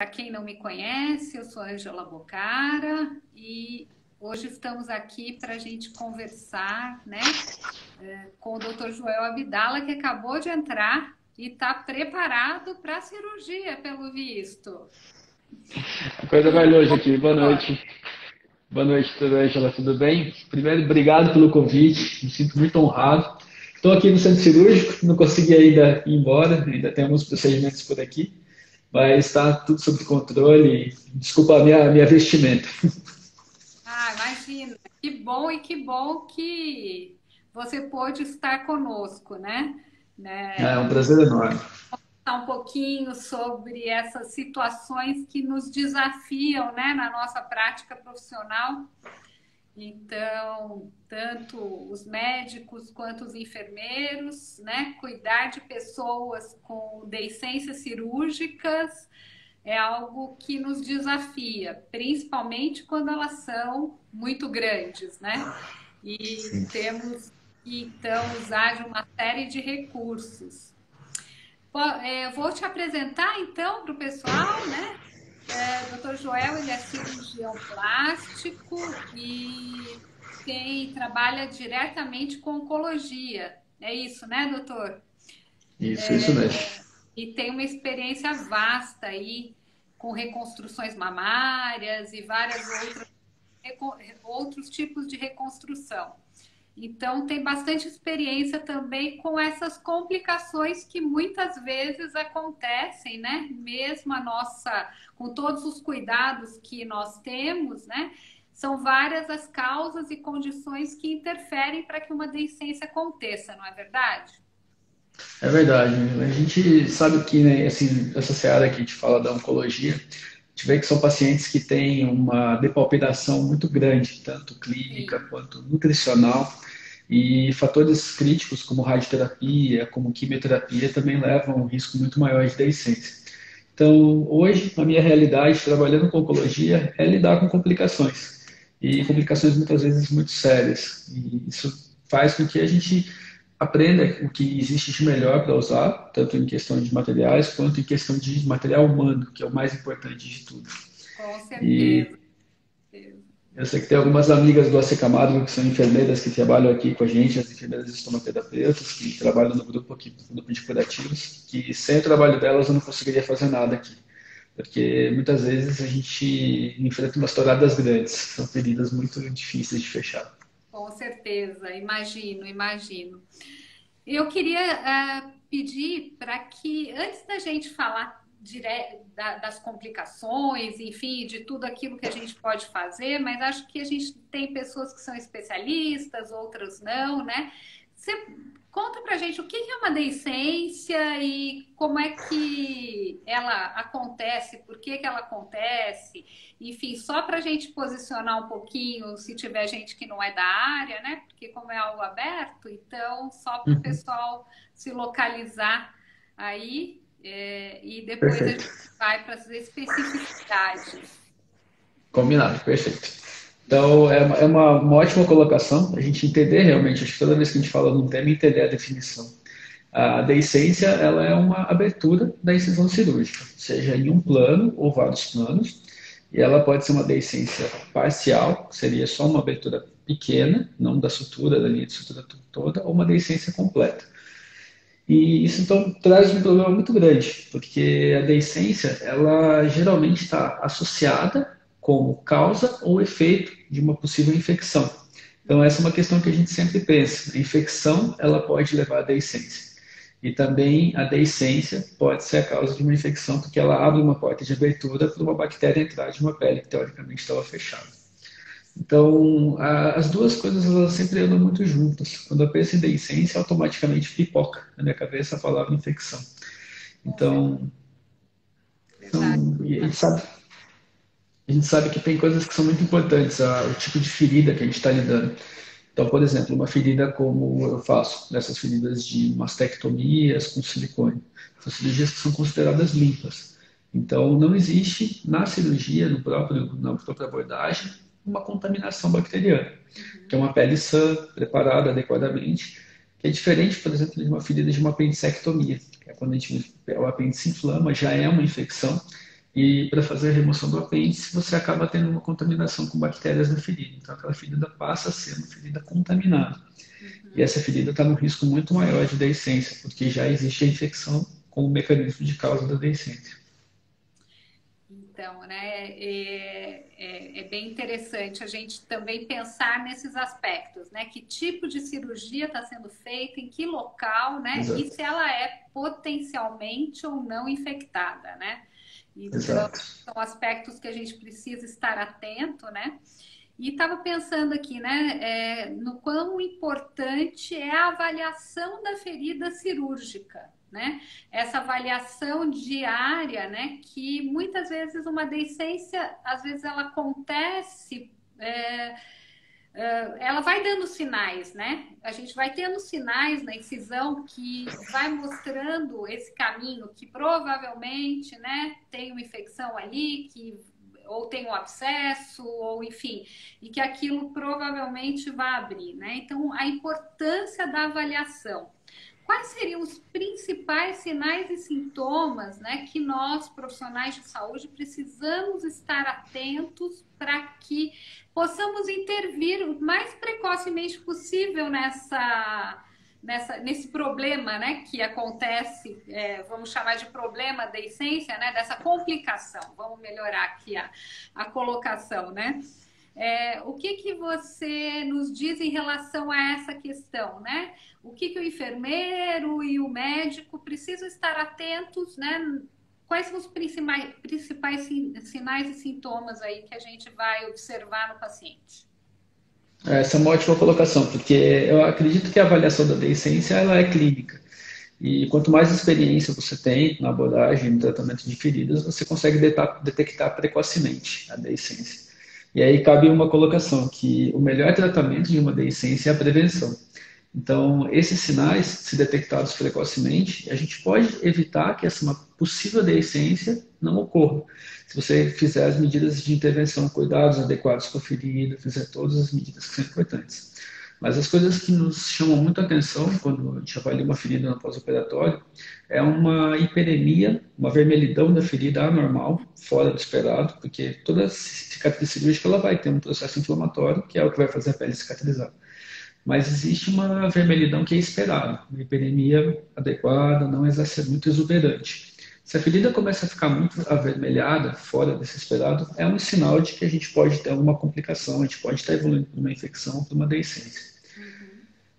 Para quem não me conhece, eu sou Ângela Bocara e hoje estamos aqui para a gente conversar, né, com o Dr. Joel Abdala, que acabou de entrar e está preparado para a cirurgia, pelo visto. A coisa E vai aí, longe aqui. Boa doutor? noite. Boa noite, tudo bem, Angela? Tudo bem? Primeiro, obrigado pelo convite. Me sinto muito honrado. Estou aqui no centro cirúrgico, não consegui ainda ir embora, ainda tem alguns procedimentos por aqui, mas está tudo sob controle. Desculpa a minha vestimenta. Ah, imagina, que bom e que bom que você pôde estar conosco, É né? um prazer enorme. Falar um pouquinho sobre essas situações que nos desafiam, né, na nossa prática profissional. Então, tanto os médicos quanto os enfermeiros, né, cuidar de pessoas com deficiências cirúrgicas é algo que nos desafia, principalmente quando elas são muito grandes, né? E Sim. temos que, então, usar de uma série de recursos. Vou te apresentar então para o pessoal, né? Dr. Joel, ele é cirurgião plástico e trabalha diretamente com oncologia. É isso, né, doutor? Isso mesmo. E tem uma experiência vasta aí com reconstruções mamárias e várias outros tipos de reconstrução. Então, tem bastante experiência também com essas complicações que muitas vezes acontecem, né? Mesmo com todos os cuidados que nós temos, né? São várias as causas e condições que interferem para que uma deficiência aconteça, não é verdade? É verdade. A gente sabe que, né, assim, essa seara que a gente fala da oncologia, a gente vê que são pacientes que têm uma depaupeраção muito grande, tanto clínica Sim. quanto nutricional, e fatores críticos como radioterapia, como quimioterapia, também levam a um risco muito maior de deiscência. Então, hoje, a minha realidade, trabalhando com oncologia, é lidar com complicações, e complicações muitas vezes muito sérias. E isso faz com que a gente aprenda o que existe de melhor para usar, tanto em questão de materiais quanto em questão de material humano, que é o mais importante de tudo. Com certeza. E eu sei que tem algumas amigas do AC Camargo que são enfermeiras que trabalham aqui com a gente, as enfermeiras estomaterapeutas, que trabalham no grupo aqui, no grupo de curativos, que sem o trabalho delas eu não conseguiria fazer nada aqui. Porque muitas vezes a gente enfrenta umas touradas grandes, são feridas muito difíceis de fechar. Com certeza, imagino, imagino. Eu queria pedir para que, antes da gente falar das complicações, enfim, de tudo aquilo que a gente pode fazer, mas acho que a gente tem pessoas que são especialistas, outras não, né? Você conta para a gente o que é uma deiscência e como é que ela acontece, por que que ela acontece, enfim, só para a gente posicionar um pouquinho, se tiver gente que não é da área, né? Porque como é algo aberto, então só para o Uhum. pessoal se localizar aí, e depois a gente Perfeito. vai para as especificidades. Combinado, perfeito. Então, é uma ótima colocação, a gente entender realmente, acho que toda vez que a gente fala num tema, entender a definição. A deiscência, ela é uma abertura da incisão cirúrgica, seja em um plano ou vários planos, e ela pode ser uma deiscência parcial, que seria só uma abertura pequena, não da sutura, da linha de sutura toda, ou uma deiscência completa. E isso então traz um problema muito grande, porque a deiscência, ela geralmente está associada como causa ou efeito de uma possível infecção. Então essa é uma questão que a gente sempre pensa. A infecção, ela pode levar à deiscência. E também a deiscência pode ser a causa de uma infecção, porque ela abre uma porta de abertura para uma bactéria entrar de uma pele que teoricamente estava fechada. Então, as duas coisas elas sempre andam muito juntas. Quando eu penso em deiscência, automaticamente pipoca na minha cabeça a palavra infecção. Com certeza, Então, verdade. e a gente sabe que tem coisas que são muito importantes, o tipo de ferida que a gente está lidando. Então, por exemplo, uma ferida como eu faço, nessas feridas de mastectomias com silicone. São cirurgias que são consideradas limpas. Então, não existe na cirurgia, na própria abordagem, uma contaminação bacteriana, que é Uhum. uma pele sã, preparada adequadamente, que é diferente, por exemplo, de uma ferida de uma apendicectomia, que é quando o apêndice inflama, já é uma infecção, E para fazer a remoção do apêndice, você acaba tendo uma contaminação com bactérias na ferida. Então, aquela ferida passa a ser uma ferida contaminada. E Uhum. essa ferida está num risco muito maior de deiscência, porque já existe a infecção como mecanismo de causa da deiscência. Então, né, é bem interessante a gente também pensar nesses aspectos, né? Que tipo de cirurgia está sendo feita, em que local, né? E Exato, se ela é potencialmente ou não infectada, né? Então, exato. são aspectos que a gente precisa estar atento, né? E estava pensando aqui, né, no quão importante é a avaliação da ferida cirúrgica, né? Essa avaliação diária, né? Que muitas vezes uma deiscência, às vezes ela acontece, ela vai dando sinais, né? A gente vai tendo sinais na incisão que vai mostrando esse caminho que provavelmente, né, tem uma infecção ali, que ou tem um abscesso, ou enfim, e que aquilo provavelmente vai abrir, né? Então, a importância da avaliação. Quais seriam os principais sinais e sintomas, né, que nós, profissionais de saúde, precisamos estar atentos para que possamos intervir o mais precocemente possível nesse problema, né, que acontece, vamos chamar de problema da essência, né, dessa complicação. Vamos melhorar aqui a colocação, né? O que que você nos diz em relação a essa questão, né? O que que o enfermeiro e o médico precisam estar atentos, né? Quais são os principais sinais e sintomas aí que a gente vai observar no paciente? Essa é uma ótima colocação, porque eu acredito que a avaliação da deiscência ela é clínica. E quanto mais experiência você tem na abordagem, no tratamento de feridas, você consegue detectar precocemente a deiscência. E aí cabe uma colocação, que o melhor tratamento de uma deiscência é a prevenção. Então, esses sinais, se detectados precocemente, a gente pode evitar que essa uma possível deiscência não ocorra. Se você fizer as medidas de intervenção, cuidados adequados com a ferida, fizer todas as medidas que são importantes. Mas as coisas que nos chamam muito a atenção quando a gente avalia uma ferida no pós-operatório é uma hiperemia, uma vermelhidão da ferida anormal, fora do esperado, porque toda cicatriz cirúrgica ela vai ter um processo inflamatório, que é o que vai fazer a pele cicatrizar. Mas existe uma vermelhidão que é esperada, uma hiperemia adequada, não exerce muito exuberante. Se a ferida começa a ficar muito avermelhada, fora desse esperado, é um sinal de que a gente pode ter alguma complicação, a gente pode estar evoluindo para uma infecção, para uma deiscência. Uhum.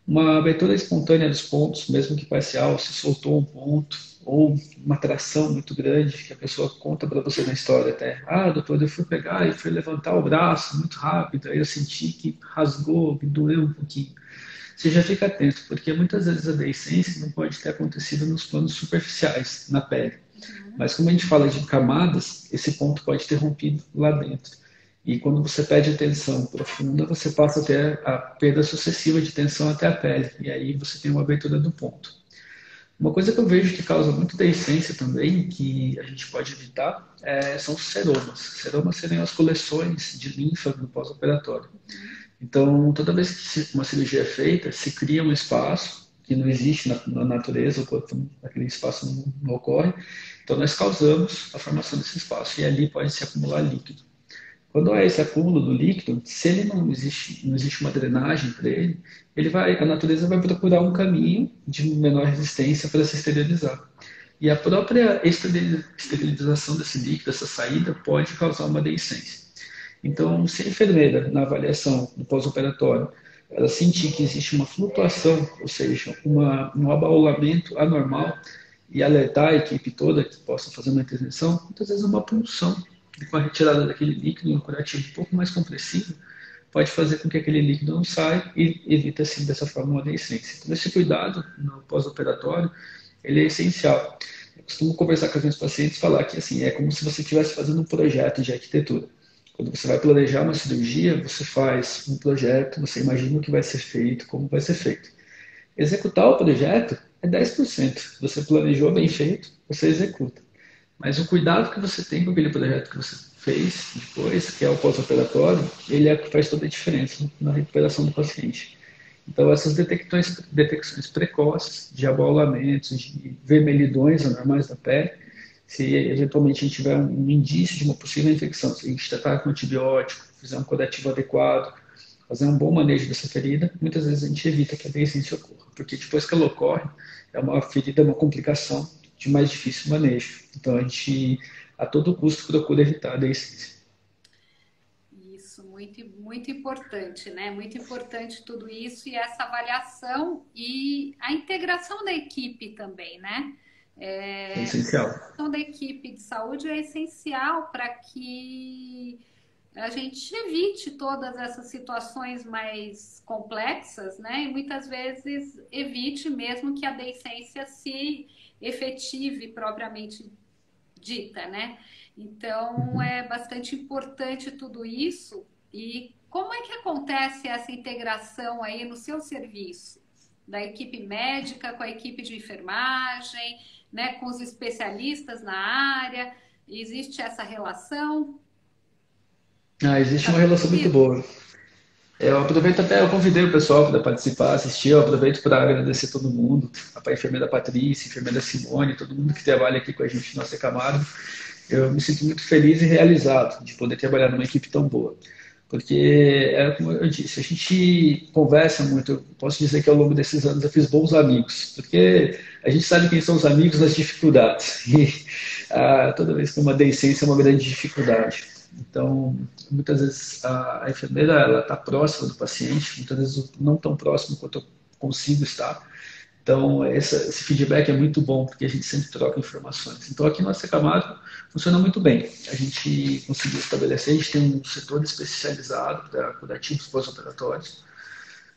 Uma abertura espontânea dos pontos, mesmo que parcial, se soltou um ponto, ou uma tração muito grande, que a pessoa conta para você na história até. Ah, doutor, eu fui pegar e fui levantar o braço muito rápido, aí eu senti que rasgou, que doeu um pouquinho. Você já fica atento, porque muitas vezes a deiscência não pode ter acontecido nos planos superficiais, na pele. Uhum. Mas como a gente fala de camadas, esse ponto pode ter rompido lá dentro. E quando você pede atenção profunda, você passa a ter a perda sucessiva de tensão até a pele. E aí você tem uma abertura do ponto. Uma coisa que eu vejo que causa muito deiscência também, que a gente pode evitar, são os seromas. Seromas seriam as coleções de linfa no pós-operatório. Uhum. Então, toda vez que uma cirurgia é feita, se cria um espaço que não existe na natureza, aquele espaço não ocorre. Então, nós causamos a formação desse espaço e ali pode se acumular líquido. Quando há esse acúmulo do líquido, se ele não existe uma drenagem para ele, a natureza vai procurar um caminho de menor resistência para se esterilizar. E a própria esterilização desse líquido, essa saída, pode causar uma deiscência. Então, se a enfermeira, na avaliação do pós-operatório, ela sentir que existe uma flutuação, ou seja, um abaulamento anormal, e alertar a equipe toda que possa fazer uma intervenção, muitas vezes uma punção com a retirada daquele líquido em um curativo um pouco mais compressivo, pode fazer com que aquele líquido não saia e evita, assim, dessa forma, uma deiscência. Então, esse cuidado no pós-operatório, ele é essencial. Eu costumo conversar com os meus pacientes e falar que, assim, é como se você estivesse fazendo um projeto de arquitetura. Quando você vai planejar uma cirurgia, você faz um projeto, você imagina o que vai ser feito, como vai ser feito. Executar o projeto é 10%. Você planejou bem feito, você executa. Mas o cuidado que você tem com aquele projeto que você fez depois, que é o pós-operatório, ele é que faz toda a diferença na recuperação do paciente. Então, essas detecções precoces de abaulamentos, de vermelhidões anormais da pele, se eventualmente a gente tiver um indício de uma possível infecção, se a gente tratar com antibiótico, fizer um curativo adequado, fazer um bom manejo dessa ferida, muitas vezes a gente evita que a deiscência ocorra, porque depois que ela ocorre, é uma ferida, uma complicação de mais difícil manejo. Então a gente, a todo custo, procura evitar a deiscência. Isso, muito, muito importante, né? Muito importante tudo isso e essa avaliação e a integração da equipe também, né? É É, essencial. a integração da equipe de saúde é essencial para que a gente evite todas essas situações mais complexas, né? E muitas vezes evite mesmo que a deiscência se efetive propriamente dita, né? Então Uhum. é bastante importante tudo isso. E como é que acontece essa integração aí no seu serviço? Da equipe médica com a equipe de enfermagem, né, com os especialistas na área? Existe essa relação? Existe Tá uma relação muito tranquilo? boa. Eu aproveito até, eu convidei o pessoal para participar, assistir, eu aproveito para agradecer todo mundo, a enfermeira Patrícia, a enfermeira Simone, todo mundo que trabalha aqui com a gente no nossa Camargo. Eu me sinto muito feliz e realizado de poder trabalhar numa equipe tão boa. Porque, é como eu disse, a gente conversa muito, eu posso dizer que ao longo desses anos eu fiz bons amigos, porque a gente sabe quem são os amigos nas dificuldades. E toda vez que uma deiscência é uma grande dificuldade. Então, muitas vezes a enfermeira ela está próxima do paciente, muitas vezes não tão próximo quanto eu consigo estar. Então, esse feedback é muito bom, porque a gente sempre troca informações. Então, aqui no AC Camargo funciona muito bem. A gente conseguiu estabelecer, a gente tem um setor especializado para curativos pós-operatórios.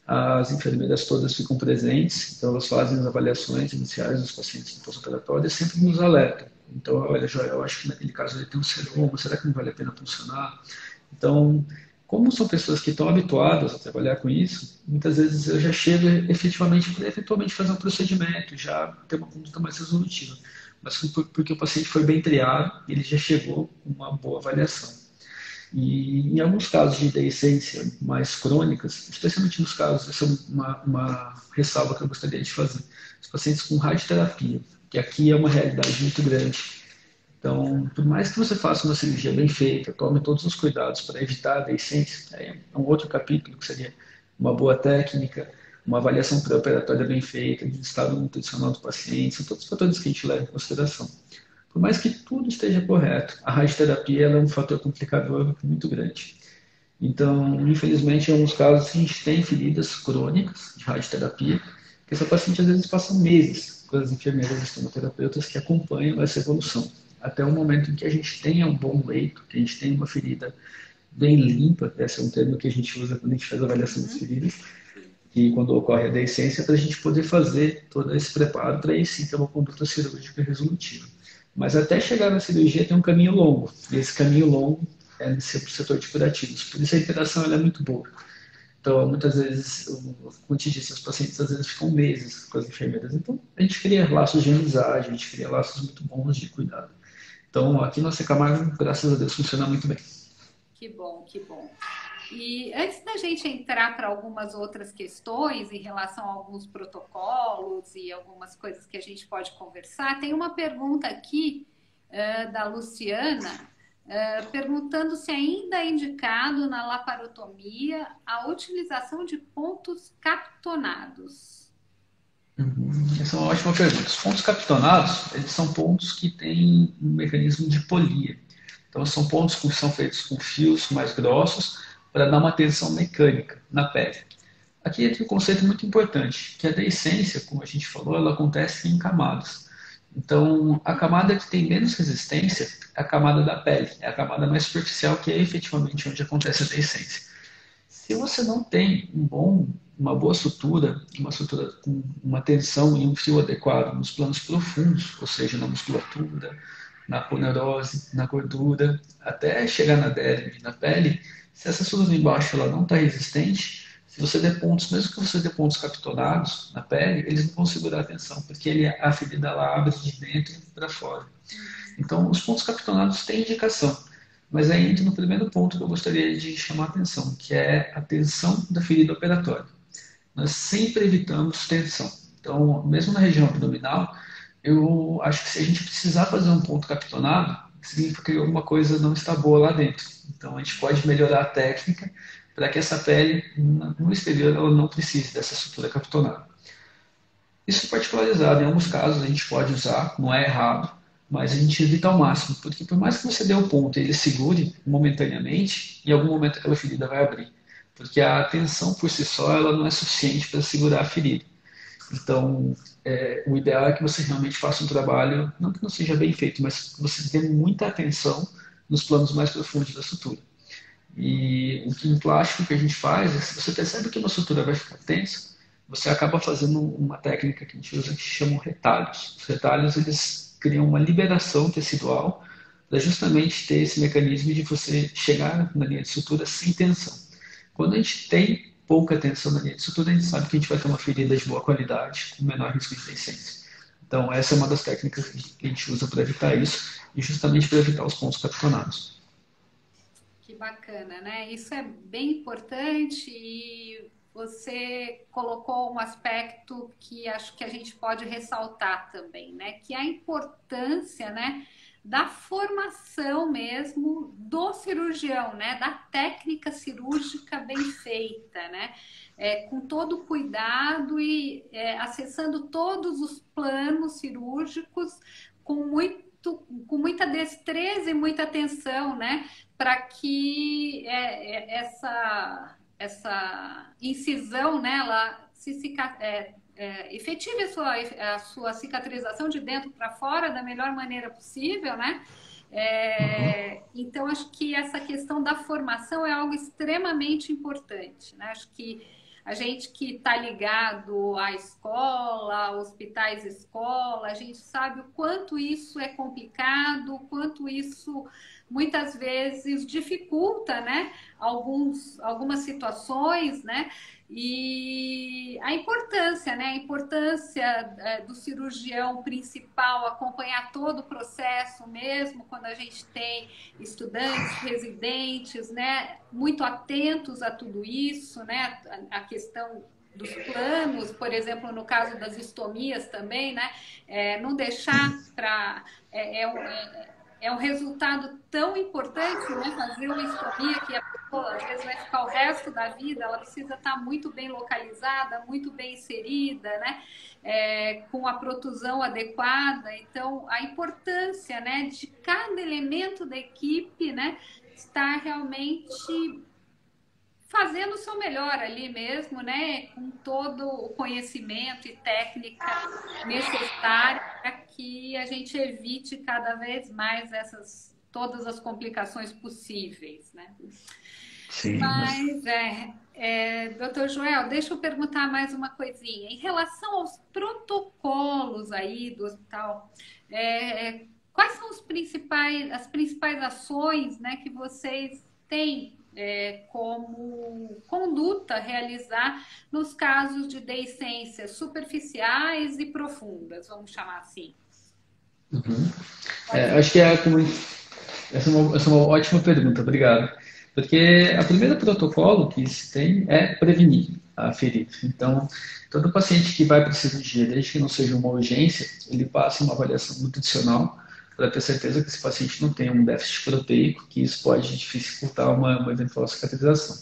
As enfermeiras todas ficam presentes, então elas fazem as avaliações iniciais dos pacientes no pós-operatório e sempre nos alertam. Então, olha, Joel, eu acho que naquele caso ele tem um seroma, será que não vale a pena funcionar? Então, como são pessoas que estão habituadas a trabalhar com isso, muitas vezes eu já chego efetivamente para eventualmente fazer um procedimento, já ter uma conduta mais resolutiva. Mas porque o paciente foi bem triado, ele já chegou com uma boa avaliação. E em alguns casos de deiscência mais crônicas, especialmente nos casos, essa é uma ressalva que eu gostaria de fazer, os pacientes com radioterapia, que aqui é uma realidade muito grande. Então, por mais que você faça uma cirurgia bem feita, tome todos os cuidados para evitar a deiscência, é um outro capítulo que seria uma boa técnica, uma avaliação pré-operatória bem feita, de estado nutricional do paciente, são todos os fatores que a gente leva em consideração. Por mais que tudo esteja correto, a radioterapia ela é um fator complicador muito grande. Então, infelizmente, em alguns casos, a gente tem feridas crônicas de radioterapia, que essa paciente às vezes passa meses com as enfermeiras estomoterapeutas que acompanham essa evolução. Até o momento em que a gente tenha um bom leito, que a gente tenha uma ferida bem limpa, esse é um termo que a gente usa quando a gente faz a avaliação das feridas, e quando ocorre a deiscência, para a gente poder fazer todo esse preparo para aí sim ter uma conduta cirúrgica resolutiva. Mas até chegar na cirurgia tem um caminho longo, e esse caminho longo é nesse setor de curativos. Por isso a interação ela é muito boa. Então, muitas vezes, como eu te disse, os pacientes às vezes ficam meses com as enfermeiras. Então, a gente cria laços de amizade, a gente cria laços muito bons de cuidado. Então, aqui no Camargo, graças a Deus, funciona muito bem. Que bom, que bom. E antes da gente entrar para algumas outras questões em relação a alguns protocolos e algumas coisas que a gente pode conversar, tem uma pergunta aqui da Luciana, perguntando se ainda é indicado na laparotomia a utilização de pontos captonados. Essa é uma ótima pergunta. Os pontos capitonados, eles são pontos que têm um mecanismo de polia. Então, são pontos que são feitos com fios mais grossos para dar uma tensão mecânica na pele. Aqui entra um conceito muito importante, que a deiscência, como a gente falou, ela acontece em camadas. Então, a camada que tem menos resistência é a camada da pele, é a camada mais superficial, que é efetivamente onde acontece a deiscência. Se você não tem uma boa sutura, uma sutura com uma tensão e um fio adequado nos planos profundos, ou seja, na musculatura, na poneurose, na gordura, até chegar na derme, na pele, se essa sutura embaixo ela não está resistente, se você der pontos, mesmo que você dê pontos capitonados na pele, eles não vão segurar a tensão, porque a ferida ela abre de dentro para fora. Então, os pontos capitonados têm indicação. Mas aí entra no primeiro ponto que eu gostaria de chamar a atenção, que é a tensão da ferida operatória. Nós sempre evitamos tensão. Então, mesmo na região abdominal, eu acho que se a gente precisar fazer um ponto capitonado, significa que alguma coisa não está boa lá dentro. Então a gente pode melhorar a técnica para que essa pele no exterior ela não precise dessa sutura capitonada. Isso é particularizado, em alguns casos a gente pode usar, não é errado, mas a gente evita ao máximo, porque por mais que você dê o ponto e ele segure momentaneamente, em algum momento aquela ferida vai abrir, porque a tensão por si só ela não é suficiente para segurar a ferida. Então, o ideal é que você realmente faça um trabalho, não que não seja bem feito, mas que você dê muita atenção nos planos mais profundos da sutura. E o que em plástico que a gente faz é, se você percebe que uma sutura vai ficar tensa, você acaba fazendo uma técnica que a gente usa que se chama retalhos. Os retalhos, eles criam uma liberação tecidual para justamente ter esse mecanismo de você chegar na linha de sutura sem tensão. Quando a gente tem pouca tensão na linha de sutura, a gente sabe que a gente vai ter uma ferida de boa qualidade, com menor risco de deiscência. Então, essa é uma das técnicas que a gente usa para evitar isso, e justamente para evitar os pontos capitonados. Que bacana, né? Isso é bem importante e você colocou um aspecto que acho que a gente pode ressaltar também, né? Que é a importância, né, da formação mesmo do cirurgião, né? Da técnica cirúrgica bem feita, né? Com todo cuidado e acessando todos os planos cirúrgicos com com muita destreza e muita atenção, né? Para que essa incisão, né, ela efetive a sua cicatrização de dentro para fora da melhor maneira possível, né? Uhum. Então, acho que essa questão da formação é algo extremamente importante, né? Acho que a gente que está ligado à escola, hospitais escola, a gente sabe o quanto isso é complicado, o quanto isso muitas vezes dificulta, né, algumas situações, né, e a importância do cirurgião principal acompanhar todo o processo, mesmo quando a gente tem estudantes, residentes, né, muito atentos a tudo isso, né, a questão dos planos, por exemplo, no caso das estomias também, né, não deixar para é um resultado tão importante, né? Fazer uma estomia que a pessoa às vezes vai ficar o resto da vida, ela precisa estar muito bem localizada, muito bem inserida, né? Com a protusão adequada. Então, a importância, né, de cada elemento da equipe, né, estar realmente fazendo o seu melhor ali mesmo, né? Com todo o conhecimento e técnica necessária para que a gente evite cada vez mais todas as complicações possíveis, né? Sim, mas Mas, doutor Joel, deixa eu perguntar mais uma coisinha. Em relação aos protocolos aí do hospital, quais são as principais ações, né, que vocês têm como conduta a realizar nos casos de deiscências superficiais e profundas, vamos chamar assim? uhum. Pode Acho que essa é uma ótima pergunta, obrigado. Porque o primeiro protocolo que se tem é prevenir a ferida. Então, todo paciente que vai para a cirurgia, desde que não seja uma urgência, ele passa uma avaliação nutricional para ter certeza que esse paciente não tem um déficit proteico, que isso pode dificultar uma eventual cicatrização.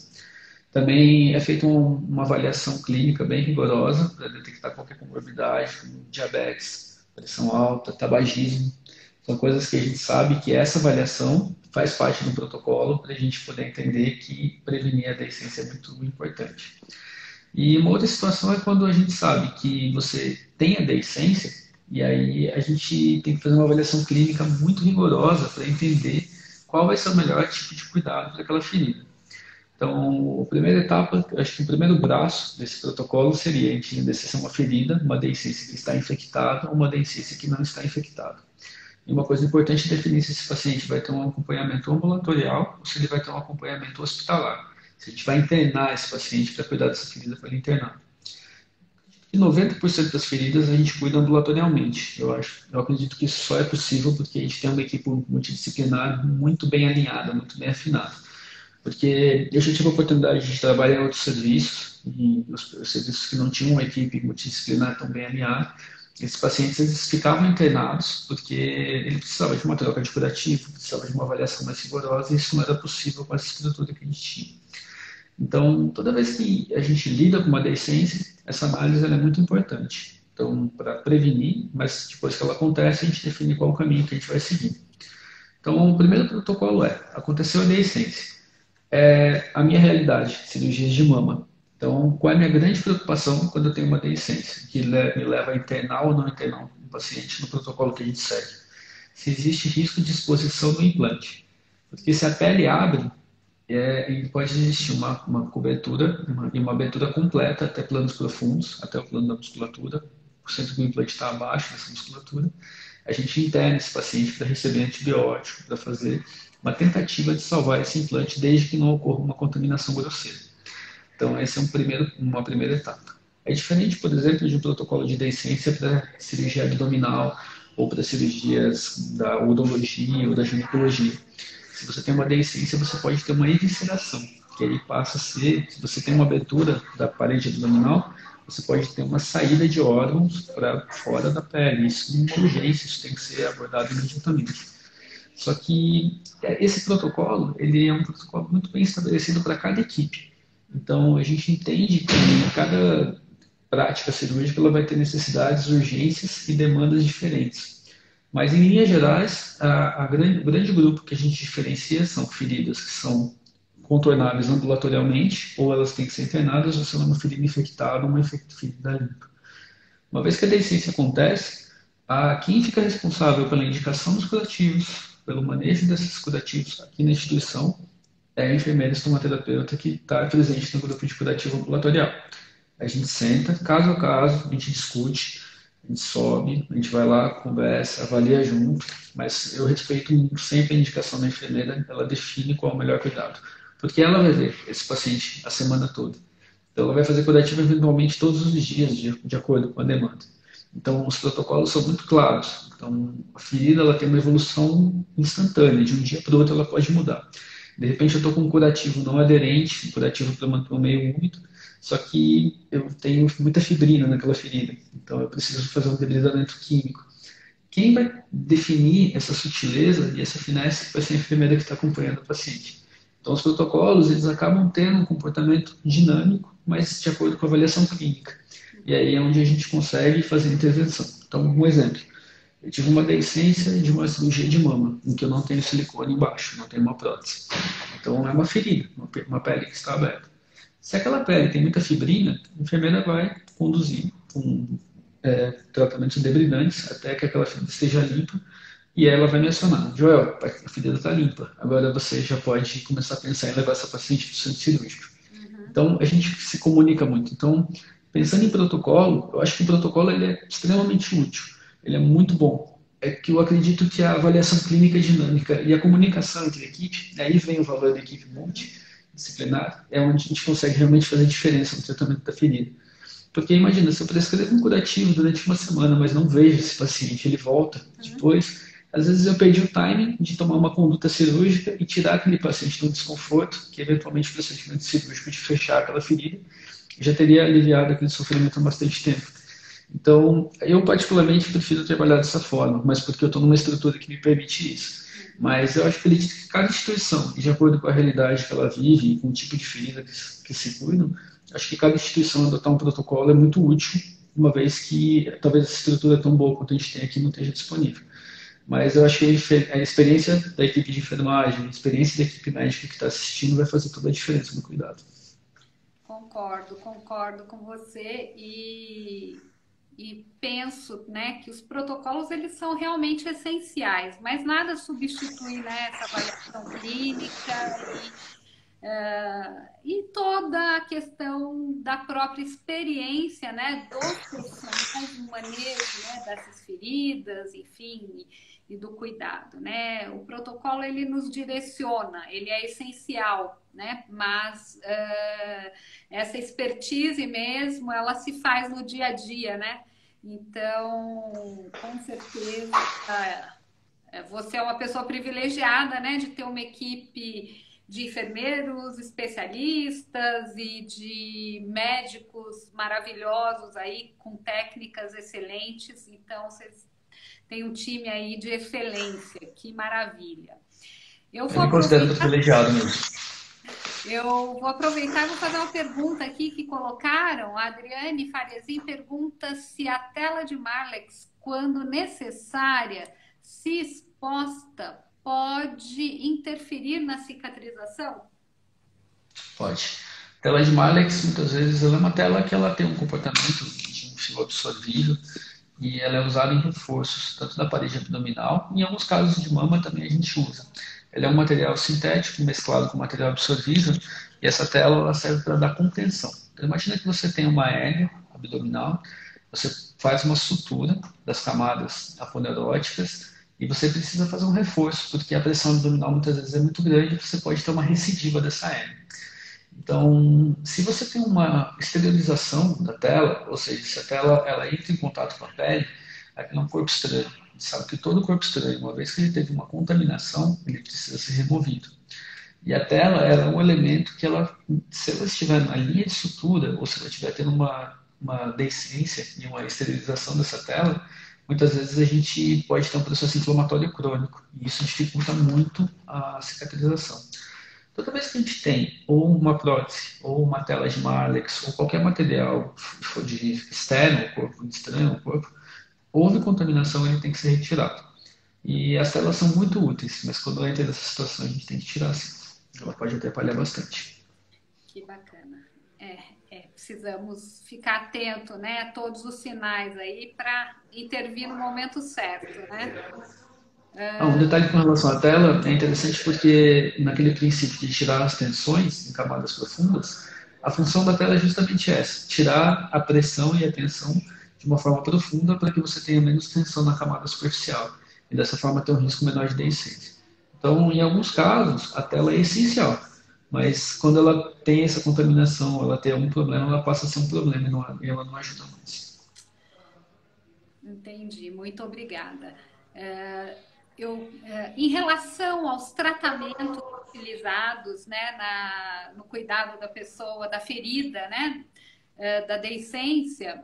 Também é feita uma avaliação clínica bem rigorosa para detectar qualquer comorbidade, como diabetes, pressão alta, tabagismo. São coisas que a gente sabe que essa avaliação faz parte do protocolo para a gente poder entender que prevenir a deiscência é muito importante. E uma outra situação é quando a gente sabe que você tem a deiscência e aí a gente tem que fazer uma avaliação clínica muito rigorosa para entender qual vai ser o melhor tipo de cuidado para aquela ferida. Então, a primeira etapa, acho que o primeiro braço desse protocolo seria a gente entender se é uma ferida, uma deiscência que está infectada ou uma deiscência que não está infectada. E uma coisa importante é definir se esse paciente vai ter um acompanhamento ambulatorial ou se ele vai ter um acompanhamento hospitalar. Se a gente vai internar esse paciente para cuidar dessa ferida para ele internar. E 90% das feridas a gente cuida ambulatorialmente. Eu acredito que isso só é possível porque a gente tem uma equipe multidisciplinar muito bem alinhada, muito bem afinada. Porque eu já tive a oportunidade de trabalhar em outros serviços, e os serviços que não tinham uma equipe multidisciplinar tão bem alinhada, Esses pacientes eles ficavam internados porque ele precisava de uma troca de curativo, precisava de uma avaliação mais rigorosa e isso não era possível com essa estrutura que a gente tinha. Então, toda vez que a gente lida com uma deiscência, essa análise ela é muito importante. Então, para prevenir, mas depois que ela acontece, a gente define qual o caminho que a gente vai seguir. Então, o primeiro protocolo é: aconteceu a deiscência, é a minha realidade, cirurgias de mama. Então, qual é a minha grande preocupação quando eu tenho uma deiscência, que me leva a internar ou não internar um paciente no protocolo que a gente segue? Se existe risco de exposição do implante. Porque se a pele abre, pode existir uma cobertura e uma abertura completa até planos profundos, até o plano da musculatura, sendo que o implante está abaixo dessa musculatura. A gente interna esse paciente para receber antibiótico, para fazer uma tentativa de salvar esse implante desde que não ocorra uma contaminação grosseira. Então, essa é uma primeira etapa. É diferente, por exemplo, de um protocolo de deiscência para cirurgia abdominal ou para cirurgias da urologia ou da ginecologia. Se você tem uma deiscência, você pode ter uma evisceração, que aí passa a ser, se você tem uma abertura da parede abdominal, você pode ter uma saída de órgãos para fora da pele. Isso é uma urgência, isso tem que ser abordado imediatamente. Só que esse protocolo, ele é um protocolo muito bem estabelecido para cada equipe. Então, a gente entende que cada prática cirúrgica ela vai ter necessidades, urgências e demandas diferentes. Mas, em linhas gerais, o grande grupo que a gente diferencia são feridas que são contornáveis ambulatorialmente, ou elas têm que ser internadas, ou se não é uma ferida infectada ou uma ferida limpa. Uma vez que a deficiência acontece, quem fica responsável pela indicação dos curativos, pelo manejo desses curativos aqui na instituição, é a enfermeira estomaterapeuta que está presente no grupo de curativo ambulatorial. A gente senta, caso a caso, a gente discute, a gente sobe, a gente vai lá, conversa, avalia junto, mas eu respeito sempre a indicação da enfermeira, ela define qual é o melhor cuidado, porque ela vai ver esse paciente a semana toda. Então, ela vai fazer curativo eventualmente todos os dias, de acordo com a demanda. Então, os protocolos são muito claros. Então, a ferida ela tem uma evolução instantânea, de um dia para o outro ela pode mudar. De repente, eu estou com um curativo não aderente, um curativo para manter o meio úmido, só que eu tenho muita fibrina naquela ferida. Então, eu preciso fazer um debridamento químico. Quem vai definir essa sutileza e essa finesse vai ser a enfermeira que está acompanhando o paciente. Então, os protocolos, eles acabam tendo um comportamento dinâmico, mas de acordo com a avaliação clínica. E aí é onde a gente consegue fazer a intervenção. Então, um exemplo. Eu tive uma deiscência de uma cirurgia de mama, em que eu não tenho silicone embaixo, não tenho uma prótese. Então, é uma ferida, uma pele que está aberta. Se aquela pele tem muita fibrina, a enfermeira vai conduzir com tratamentos debridantes até que aquela ferida esteja limpa e ela vai mencionar: Joel, a ferida está limpa, agora você já pode começar a pensar em levar essa paciente para o centro cirúrgico. Então, a gente se comunica muito. Então, pensando em protocolo, eu acho que o protocolo ele é extremamente útil, ele é muito bom. É que eu acredito que a avaliação clínica dinâmica e a comunicação entre a equipe, aí vem o valor da equipe multidisciplinar, é onde a gente consegue realmente fazer diferença no tratamento da ferida. Porque imagina, se eu prescrevo um curativo durante uma semana, mas não vejo esse paciente, ele volta depois, às vezes eu perdi o timing de tomar uma conduta cirúrgica e tirar aquele paciente do desconforto, que eventualmente o procedimento cirúrgico de fechar aquela ferida já teria aliviado aquele sofrimento há bastante tempo. Então, eu particularmente prefiro trabalhar dessa forma, mas porque eu estou numa estrutura que me permite isso. Mas eu acho que cada instituição, de acordo com a realidade que ela vive e com o tipo de ferida que se cuidam, acho que cada instituição adotar um protocolo é muito útil, uma vez que talvez essa estrutura tão boa quanto a gente tem aqui não esteja disponível. Mas eu acho que a experiência da equipe de enfermagem, a experiência da equipe médica que está assistindo vai fazer toda a diferença no cuidado. Concordo com você e penso, né, que os protocolos eles são realmente essenciais, mas nada substitui, né, essa avaliação clínica e toda a questão da própria experiência, né, dos profissionais no manejo, né, dessas feridas, enfim, e do cuidado, né? O protocolo ele nos direciona, ele é essencial, né? Mas essa expertise mesmo, ela se faz no dia a dia, né? Então, com certeza, você é uma pessoa privilegiada, né, de ter uma equipe de enfermeiros especialistas e de médicos maravilhosos aí, com técnicas excelentes. Então, vocês têm um time aí de excelência, que maravilha. Eu Eu vou me considero aproveitar privilegiado mesmo. Eu vou aproveitar e vou fazer uma pergunta aqui que colocaram. A Adriane Fariasim pergunta se a tela de Marlex, quando necessária, se exposta, pode interferir na cicatrização? Pode. Tela de Marlex, muitas vezes, ela é uma tela que ela tem um comportamento de um fio absorvível e ela é usada em reforços, tanto da parede abdominal, em alguns casos de mama também a gente usa. Ela é um material sintético mesclado com material absorvível e essa tela ela serve para dar contenção. Então, imagina que você tem uma hérnia abdominal, você faz uma sutura das camadas aponeuróticas e você precisa fazer um reforço, porque a pressão abdominal muitas vezes é muito grande e você pode ter uma recidiva dessa hérnia. Então, se você tem uma esterilização da tela, ou seja, se a tela ela entra em contato com a pele, aquilo é um corpo estranho. A gente sabe que todo corpo estranho, uma vez que ele teve uma contaminação, ele precisa ser removido. E a tela ela é um elemento que ela, se ela estiver na linha de sutura, ou se ela estiver tendo uma deiscência e uma esterilização dessa tela, muitas vezes a gente pode ter um processo inflamatório crônico, e isso dificulta muito a cicatrização. Toda vez que a gente tem ou uma prótese, ou uma tela de Marlex, ou qualquer material de externo ao corpo, estranho ao corpo, houve contaminação, ele tem que ser retirado. E as telas são muito úteis, mas quando entra nessa situação a gente tem que tirar sim. Ela pode atrapalhar bastante. Que bacana. Precisamos ficar atento, né, a todos os sinais aí para intervir no momento certo, né? Um detalhe com relação à tela é interessante porque naquele princípio de tirar as tensões em camadas profundas, a função da tela é justamente essa, tirar a pressão e a tensão de uma forma profunda para que você tenha menos tensão na camada superficial e dessa forma ter um risco menor de deiscência. Então, em alguns casos, a tela é essencial, mas quando ela tem essa contaminação, ela tem algum problema, ela passa a ser um problema e ela não ajuda mais. Entendi, muito obrigada. Em relação aos tratamentos utilizados, né, no cuidado da pessoa, da ferida, né, da deiscência,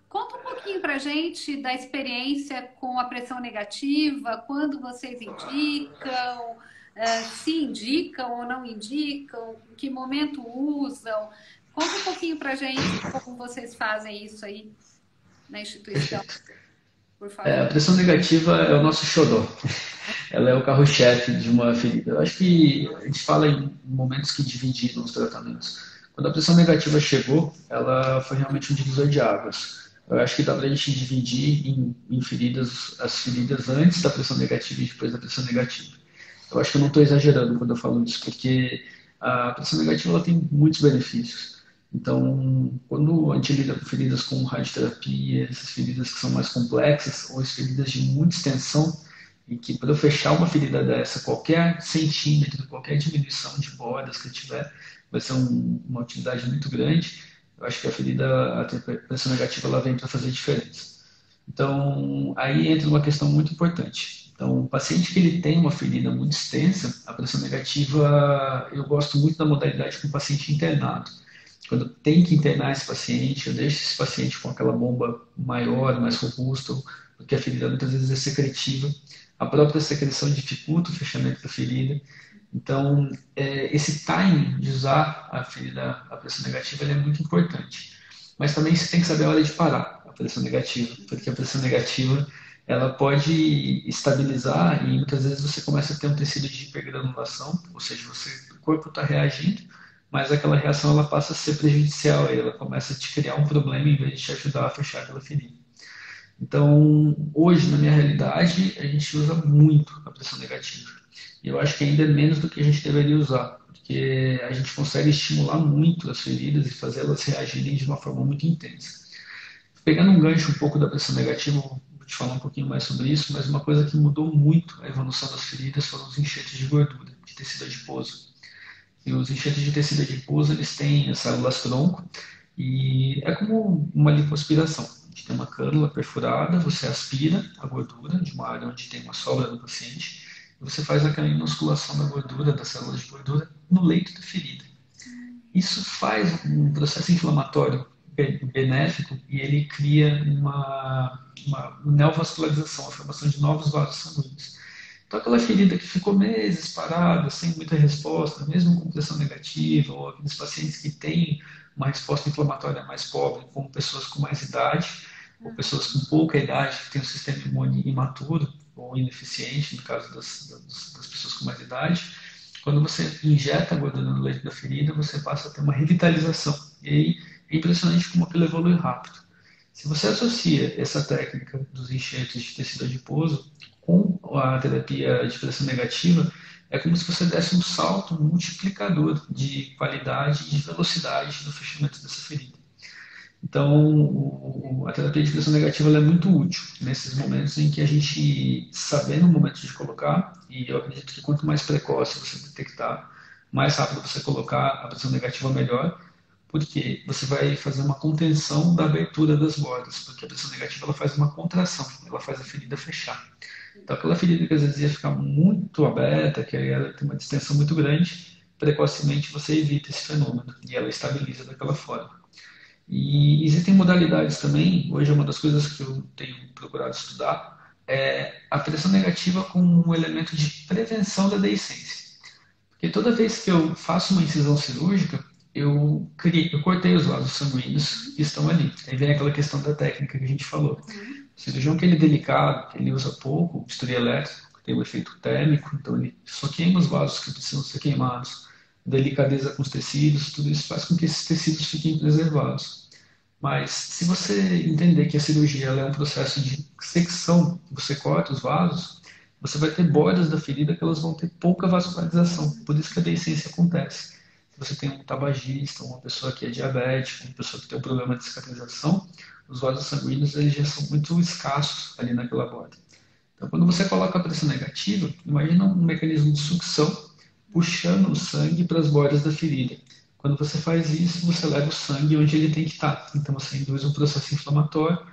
conta um pouquinho para a gente da experiência com a pressão negativa, quando vocês indicam, se indicam ou não indicam, em que momento usam. Conta um pouquinho para a gente como vocês fazem isso aí na instituição, por A favor. pressão negativa é o nosso xodó. Ela é o carro-chefe de uma ferida. Eu acho que a gente fala em momentos que dividiram os tratamentos. Quando a pressão negativa chegou, ela foi realmente um divisor de águas. Eu acho que dá para a gente dividir em feridas, as feridas antes da pressão negativa e depois da pressão negativa. Eu acho que eu não estou exagerando quando eu falo isso, porque a pressão negativa ela tem muitos benefícios. Então, quando a gente lida com feridas com radioterapia, essas feridas que são mais complexas, ou as feridas de muita extensão, e que para eu fechar uma ferida dessa, qualquer centímetro, qualquer diminuição de bordas que eu tiver, vai ser uma utilidade muito grande. Eu acho que a ferida, a pressão negativa, ela vem para fazer diferença. Então, aí entra uma questão muito importante. Então, o paciente que ele tem uma ferida muito extensa, a pressão negativa, eu gosto muito da modalidade com o paciente internado. Quando tem que internar esse paciente, eu deixo esse paciente com aquela bomba maior, mais robusta, porque a ferida muitas vezes é secretiva. A própria secreção dificulta o fechamento da ferida. Então, esse timing de usar a ferida, a pressão negativa, ele é muito importante. Mas também você tem que saber a hora de parar a pressão negativa, porque a pressão negativa ela pode estabilizar e muitas vezes você começa a ter um tecido de hipergranulação, ou seja, o corpo está reagindo, mas aquela reação ela passa a ser prejudicial, ela começa a te criar um problema em vez de te ajudar a fechar aquela ferida. Então, hoje, na minha realidade, a gente usa muito a pressão negativa. E eu acho que ainda é menos do que a gente deveria usar, porque a gente consegue estimular muito as feridas e fazer elas reagirem de uma forma muito intensa. Pegando um gancho um pouco da pressão negativa, vou te falar um pouquinho mais sobre isso, mas uma coisa que mudou muito a evolução das feridas foram os enxertos de gordura, de tecido adiposo. E os enxertos de tecido adiposo, eles têm as células tronco e é como uma lipoaspiração. A gente tem uma cânula perfurada, você aspira a gordura de uma área onde tem uma sobra do paciente você faz aquela inosculação da gordura, das células de gordura, no leito da ferida. Isso faz um processo inflamatório benéfico e ele cria uma neovascularização, a formação de novos vasos sanguíneos. Então, aquela ferida que ficou meses parada, sem muita resposta, mesmo com pressão negativa, ou aqueles pacientes que têm uma resposta inflamatória mais pobre, como pessoas com mais idade, ou pessoas com pouca idade, que têm um sistema imune imaturo ou ineficiente, no caso das pessoas com mais idade, quando você injeta a gordura no leite da ferida, você passa a ter uma revitalização. E aí é impressionante como aquilo evolui rápido. Se você associa essa técnica dos enxertos de tecido adiposo com a terapia de pressão negativa, é como se você desse um salto multiplicador de qualidade e de velocidade no fechamento dessa ferida. Então, a terapia de pressão negativa é muito útil nesses momentos em que a gente, sabendo o momento de colocar, e eu acredito que quanto mais precoce você detectar, mais rápido você colocar a pressão negativa, melhor, porque você vai fazer uma contenção da abertura das bordas, porque a pressão negativa ela faz uma contração, ela faz a ferida fechar. Então, aquela ferida que às vezes ia ficar muito aberta, que aí ela tem uma distensão muito grande, precocemente você evita esse fenômeno e ela estabiliza daquela forma. E existem modalidades também, hoje é uma das coisas que eu tenho procurado estudar, é a pressão negativa como um elemento de prevenção da deiscência. Porque toda vez que eu faço uma incisão cirúrgica, eu cortei os vasos sanguíneos que estão ali. Aí vem aquela questão da técnica que a gente falou. O cirurgião que ele é delicado, ele usa pouco bisturi elétrico, que tem o efeito térmico, então ele só queima os vasos que precisam ser queimados, delicadeza com os tecidos, tudo isso faz com que esses tecidos fiquem preservados. Mas se você entender que a cirurgia ela é um processo de secção, você corta os vasos, você vai ter bordas da ferida que elas vão ter pouca vascularização. Por isso que a deiscência acontece. Se você tem um tabagista, uma pessoa que é diabética, uma pessoa que tem um problema de cicatrização, os vasos sanguíneos eles já são muito escassos ali naquela borda. Então, quando você coloca a pressão negativa, imagina um mecanismo de sucção puxando o sangue para as bordas da ferida. Quando você faz isso, você leva o sangue onde ele tem que estar. Então, você induz um processo inflamatório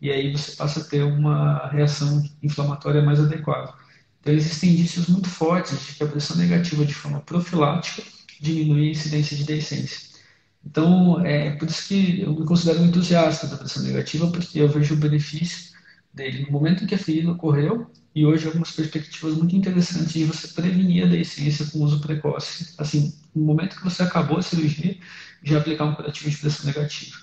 e aí você passa a ter uma reação inflamatória mais adequada. Então, existem indícios muito fortes de que a pressão negativa de forma profilática diminui a incidência de deiscência. Então, é por isso que eu me considero um entusiasta da pressão negativa, porque eu vejo o benefício dele no momento em que a ferida ocorreu e hoje algumas perspectivas muito interessantes de você prevenir a deiscência com uso precoce. Assim, no momento que você acabou a cirurgia, já aplicar um curativo de pressão negativa.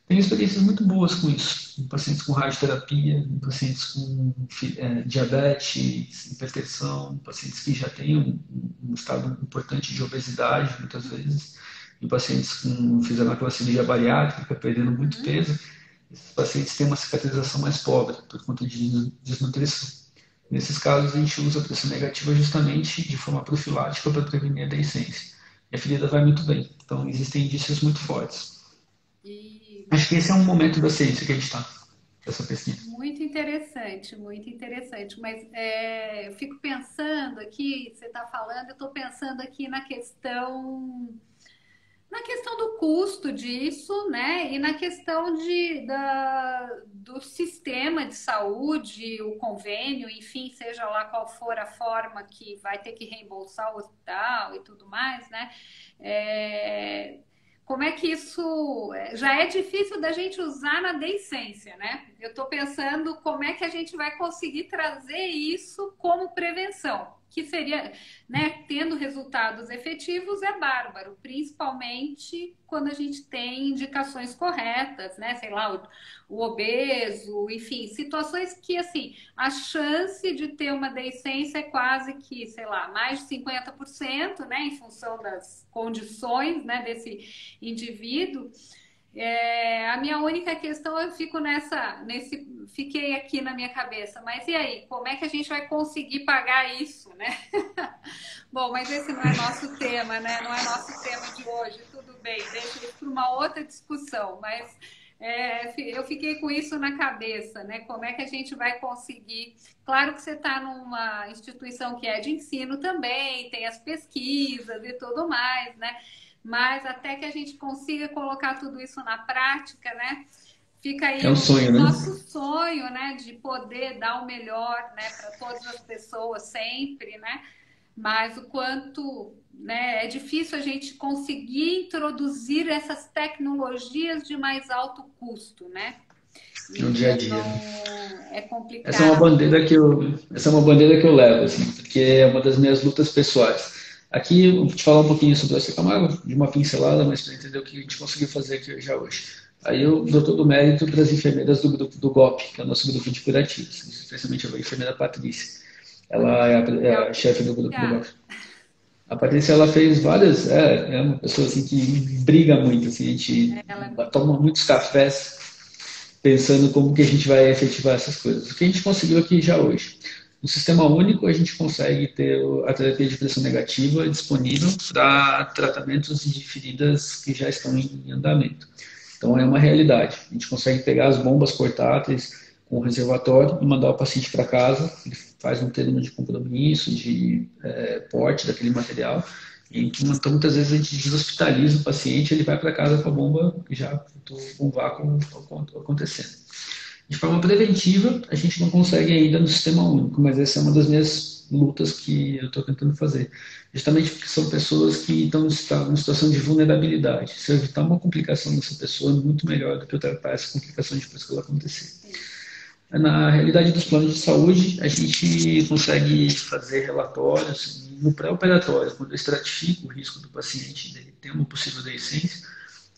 Tenho experiências muito boas com isso, em pacientes com radioterapia, em pacientes com diabetes, hipertensão, pacientes que já têm um estado importante de obesidade, muitas vezes, em pacientes com fizeram aquela cirurgia bariátrica, perdendo muito peso, esses pacientes têm uma cicatrização mais pobre por conta de desnutrição. Nesses casos, a gente usa a pressão negativa justamente de forma profilática para prevenir a deiscência. E a ferida vai muito bem. Então, existem indícios muito fortes. E Acho que esse é um momento da ciência que a gente está, dessa pesquisa. muito interessante, muito interessante. Mas eu fico pensando aqui, você está falando, eu estou pensando aqui na questão do custo disso, né? E na questão do sistema de saúde, o convênio, enfim, seja lá qual for a forma que vai ter que reembolsar o hospital e tudo mais, né? É, como é que isso já é difícil da gente usar na deiscência, né? Eu estou pensando como é que a gente vai conseguir trazer isso como prevenção, que seria, né, tendo resultados efetivos é bárbaro, principalmente quando a gente tem indicações corretas, né? Sei lá, o obeso, enfim, situações que assim, a chance de ter uma deiscência é quase que, sei lá, mais de 50%, né, em função das condições, né, desse indivíduo. A minha única questão, eu fico fiquei aqui na minha cabeça, mas e aí, como é que a gente vai conseguir pagar isso, né? Bom, mas esse não é nosso tema, né? Não é nosso tema de hoje, tudo bem, deixa isso para uma outra discussão, mas eu fiquei com isso na cabeça, né? Como é que a gente vai conseguir? Claro que você está numa instituição que é de ensino também, tem as pesquisas e tudo mais, né? Mas até que a gente consiga colocar tudo isso na prática, né? fica aí É um sonho, o né? nosso sonho, né, de poder dar o melhor, né, para todas as pessoas sempre, né? Mas o quanto, né, é difícil a gente conseguir introduzir essas tecnologias de mais alto custo, né? No dia a dia, né? Então, é Essa é uma complicado. bandeira essa é uma bandeira que eu levo, assim, porque é uma das minhas lutas pessoais. Aqui, eu vou te falar um pouquinho sobre essa Camargo, de uma pincelada, mas para entender o que a gente conseguiu fazer aqui já hoje. Aí eu dou todo o mérito para as enfermeiras do grupo do GOP, que é o nosso grupo de curativos, especialmente a enfermeira Patrícia. Ela é é a chefe do grupo do GOP. A Patrícia, ela fez várias, é uma pessoa assim que briga muito, assim, a gente Ela é muito toma muitos cafés pensando como que a gente vai efetivar essas coisas. O que a gente conseguiu aqui já hoje? No sistema único, a gente consegue ter a terapia de pressão negativa disponível para tratamentos de feridas que já estão em andamento. Então, é uma realidade. A gente consegue pegar as bombas portáteis com o reservatório e mandar o paciente para casa. Ele faz um termo de compromisso, de porte daquele material. E, então, muitas vezes a gente deshospitaliza o paciente, ele vai para casa com a bomba já com o vácuo acontecendo. De forma preventiva, a gente não consegue ainda no sistema único, mas essa é uma das minhas lutas que eu estou tentando fazer. Justamente porque são pessoas que estão em situação de vulnerabilidade. Se eu evitar uma complicação dessa pessoa, é muito melhor do que eu tratar essa complicação depois que ela acontecer. Na realidade dos planos de saúde, a gente consegue fazer relatórios no pré-operatório, quando eu estratifico o risco do paciente dele ter uma possível deiscência.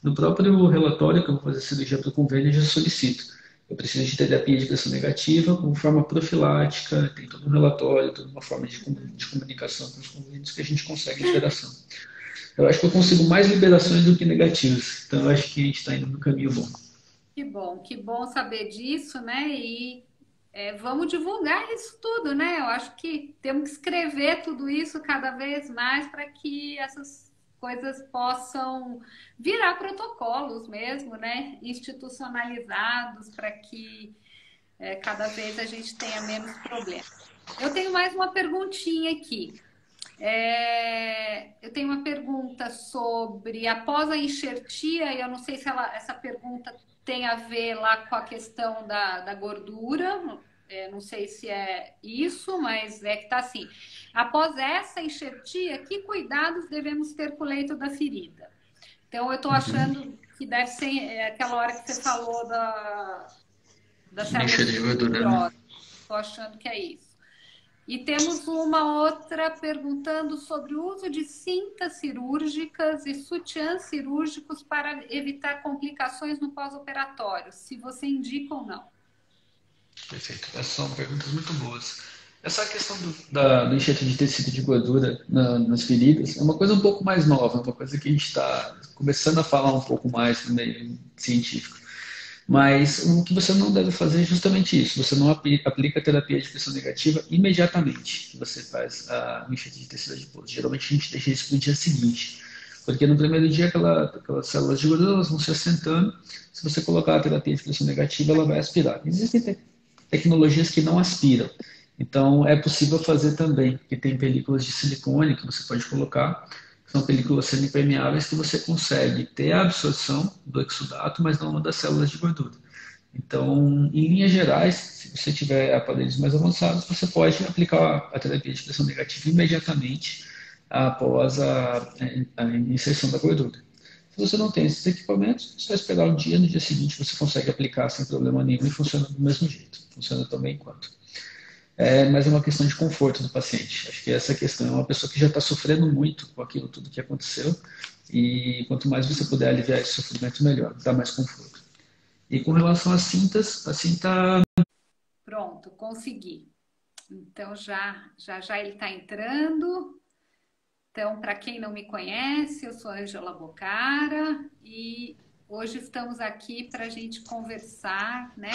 No próprio relatório que eu vou fazer cirurgia para o convênio, eu já solicito. Eu preciso de terapia de pressão negativa como forma profilática, tem todo um relatório, toda uma forma de comunicação com os convênios que a gente consegue liberação. Eu acho que eu consigo mais liberações do que negativas, então eu acho que a gente está indo no caminho bom. que bom saber disso, né? E vamos divulgar isso tudo, né? Eu acho que temos que escrever tudo isso cada vez mais para que essas coisas possam virar protocolos mesmo, né? Institucionalizados para que cada vez a gente tenha menos problemas. Eu tenho mais uma perguntinha aqui. Eu tenho uma pergunta sobre após a enxertia, e eu não sei se essa pergunta tem a ver lá com a questão da gordura, não sei se é isso, mas é que tá assim. Após essa enxertia, que cuidados devemos ter com o leito da ferida? Então, eu estou achando que deve ser aquela hora que você falou das células Encher de de gordura, né? fibrose. Estou achando que é isso. E temos uma outra perguntando sobre o uso de cintas cirúrgicas e sutiãs cirúrgicos para evitar complicações no pós-operatório, se você indica ou não. Perfeito. Essas são perguntas muito boas. Essa questão do enxerto de tecido de gordura nas feridas é uma coisa um pouco mais nova, é uma coisa que a gente está começando a falar um pouco mais no meio científico. Mas o que você não deve fazer é justamente isso. Você não aplica a terapia de pressão negativa imediatamente que você faz o enxerto de tecido adiposo. Geralmente a gente deixa isso para o dia seguinte. Porque no primeiro dia aquelas células de gordura elas vão se assentando. Se você colocar a terapia de pressão negativa, ela vai aspirar. Existem tecnologias que não aspiram. Então, é possível fazer também, porque tem películas de silicone que você pode colocar, que são películas semipermeáveis que você consegue ter a absorção do exudato, mas não das células de gordura. Então, em linhas gerais, se você tiver aparelhos mais avançados, você pode aplicar a terapia de pressão negativa imediatamente após a inserção da gordura. Se você não tem esses equipamentos, é só esperar um dia, no dia seguinte você consegue aplicar sem problema nenhum e funciona do mesmo jeito. Funciona tão bem quanto. Mas é uma questão de conforto do paciente. Acho que essa questão é uma pessoa que já está sofrendo muito com aquilo tudo que aconteceu e quanto mais você puder aliviar esse sofrimento, melhor, dá mais conforto. E com relação às cintas, a cinta... Pronto, consegui. Então já ele está entrando. Então, para quem não me conhece, eu sou a Angela Bocara e hoje estamos aqui para a gente conversar, né,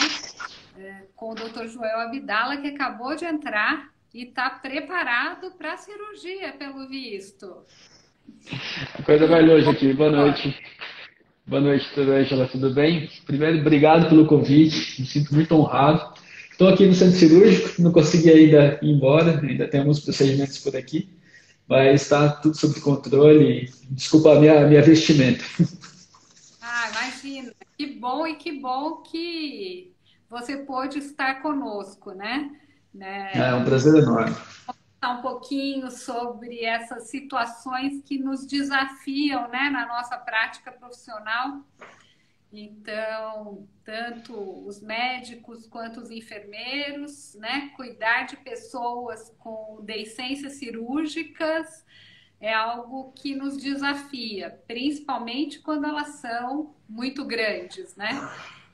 com o Dr. Joel Abdala, que acabou de entrar e está preparado para a cirurgia, pelo visto. A coisa vai longe aqui. Boa Agora. noite. Boa noite, Angela. Tudo bem? Primeiro, obrigado pelo convite. Me sinto muito honrado. Estou aqui no centro cirúrgico, não consegui ainda ir embora, ainda tem alguns procedimentos por aqui, mas está tudo sob controle. Desculpa a minha vestimenta. Imagina. que bom que você pôde estar conosco, É né? um prazer enorme. Falar um pouquinho sobre essas situações que nos desafiam, né, na nossa prática profissional. Então, tanto os médicos quanto os enfermeiros, né, cuidar de pessoas com deficiências cirúrgicas é algo que nos desafia, principalmente quando elas são muito grandes, né?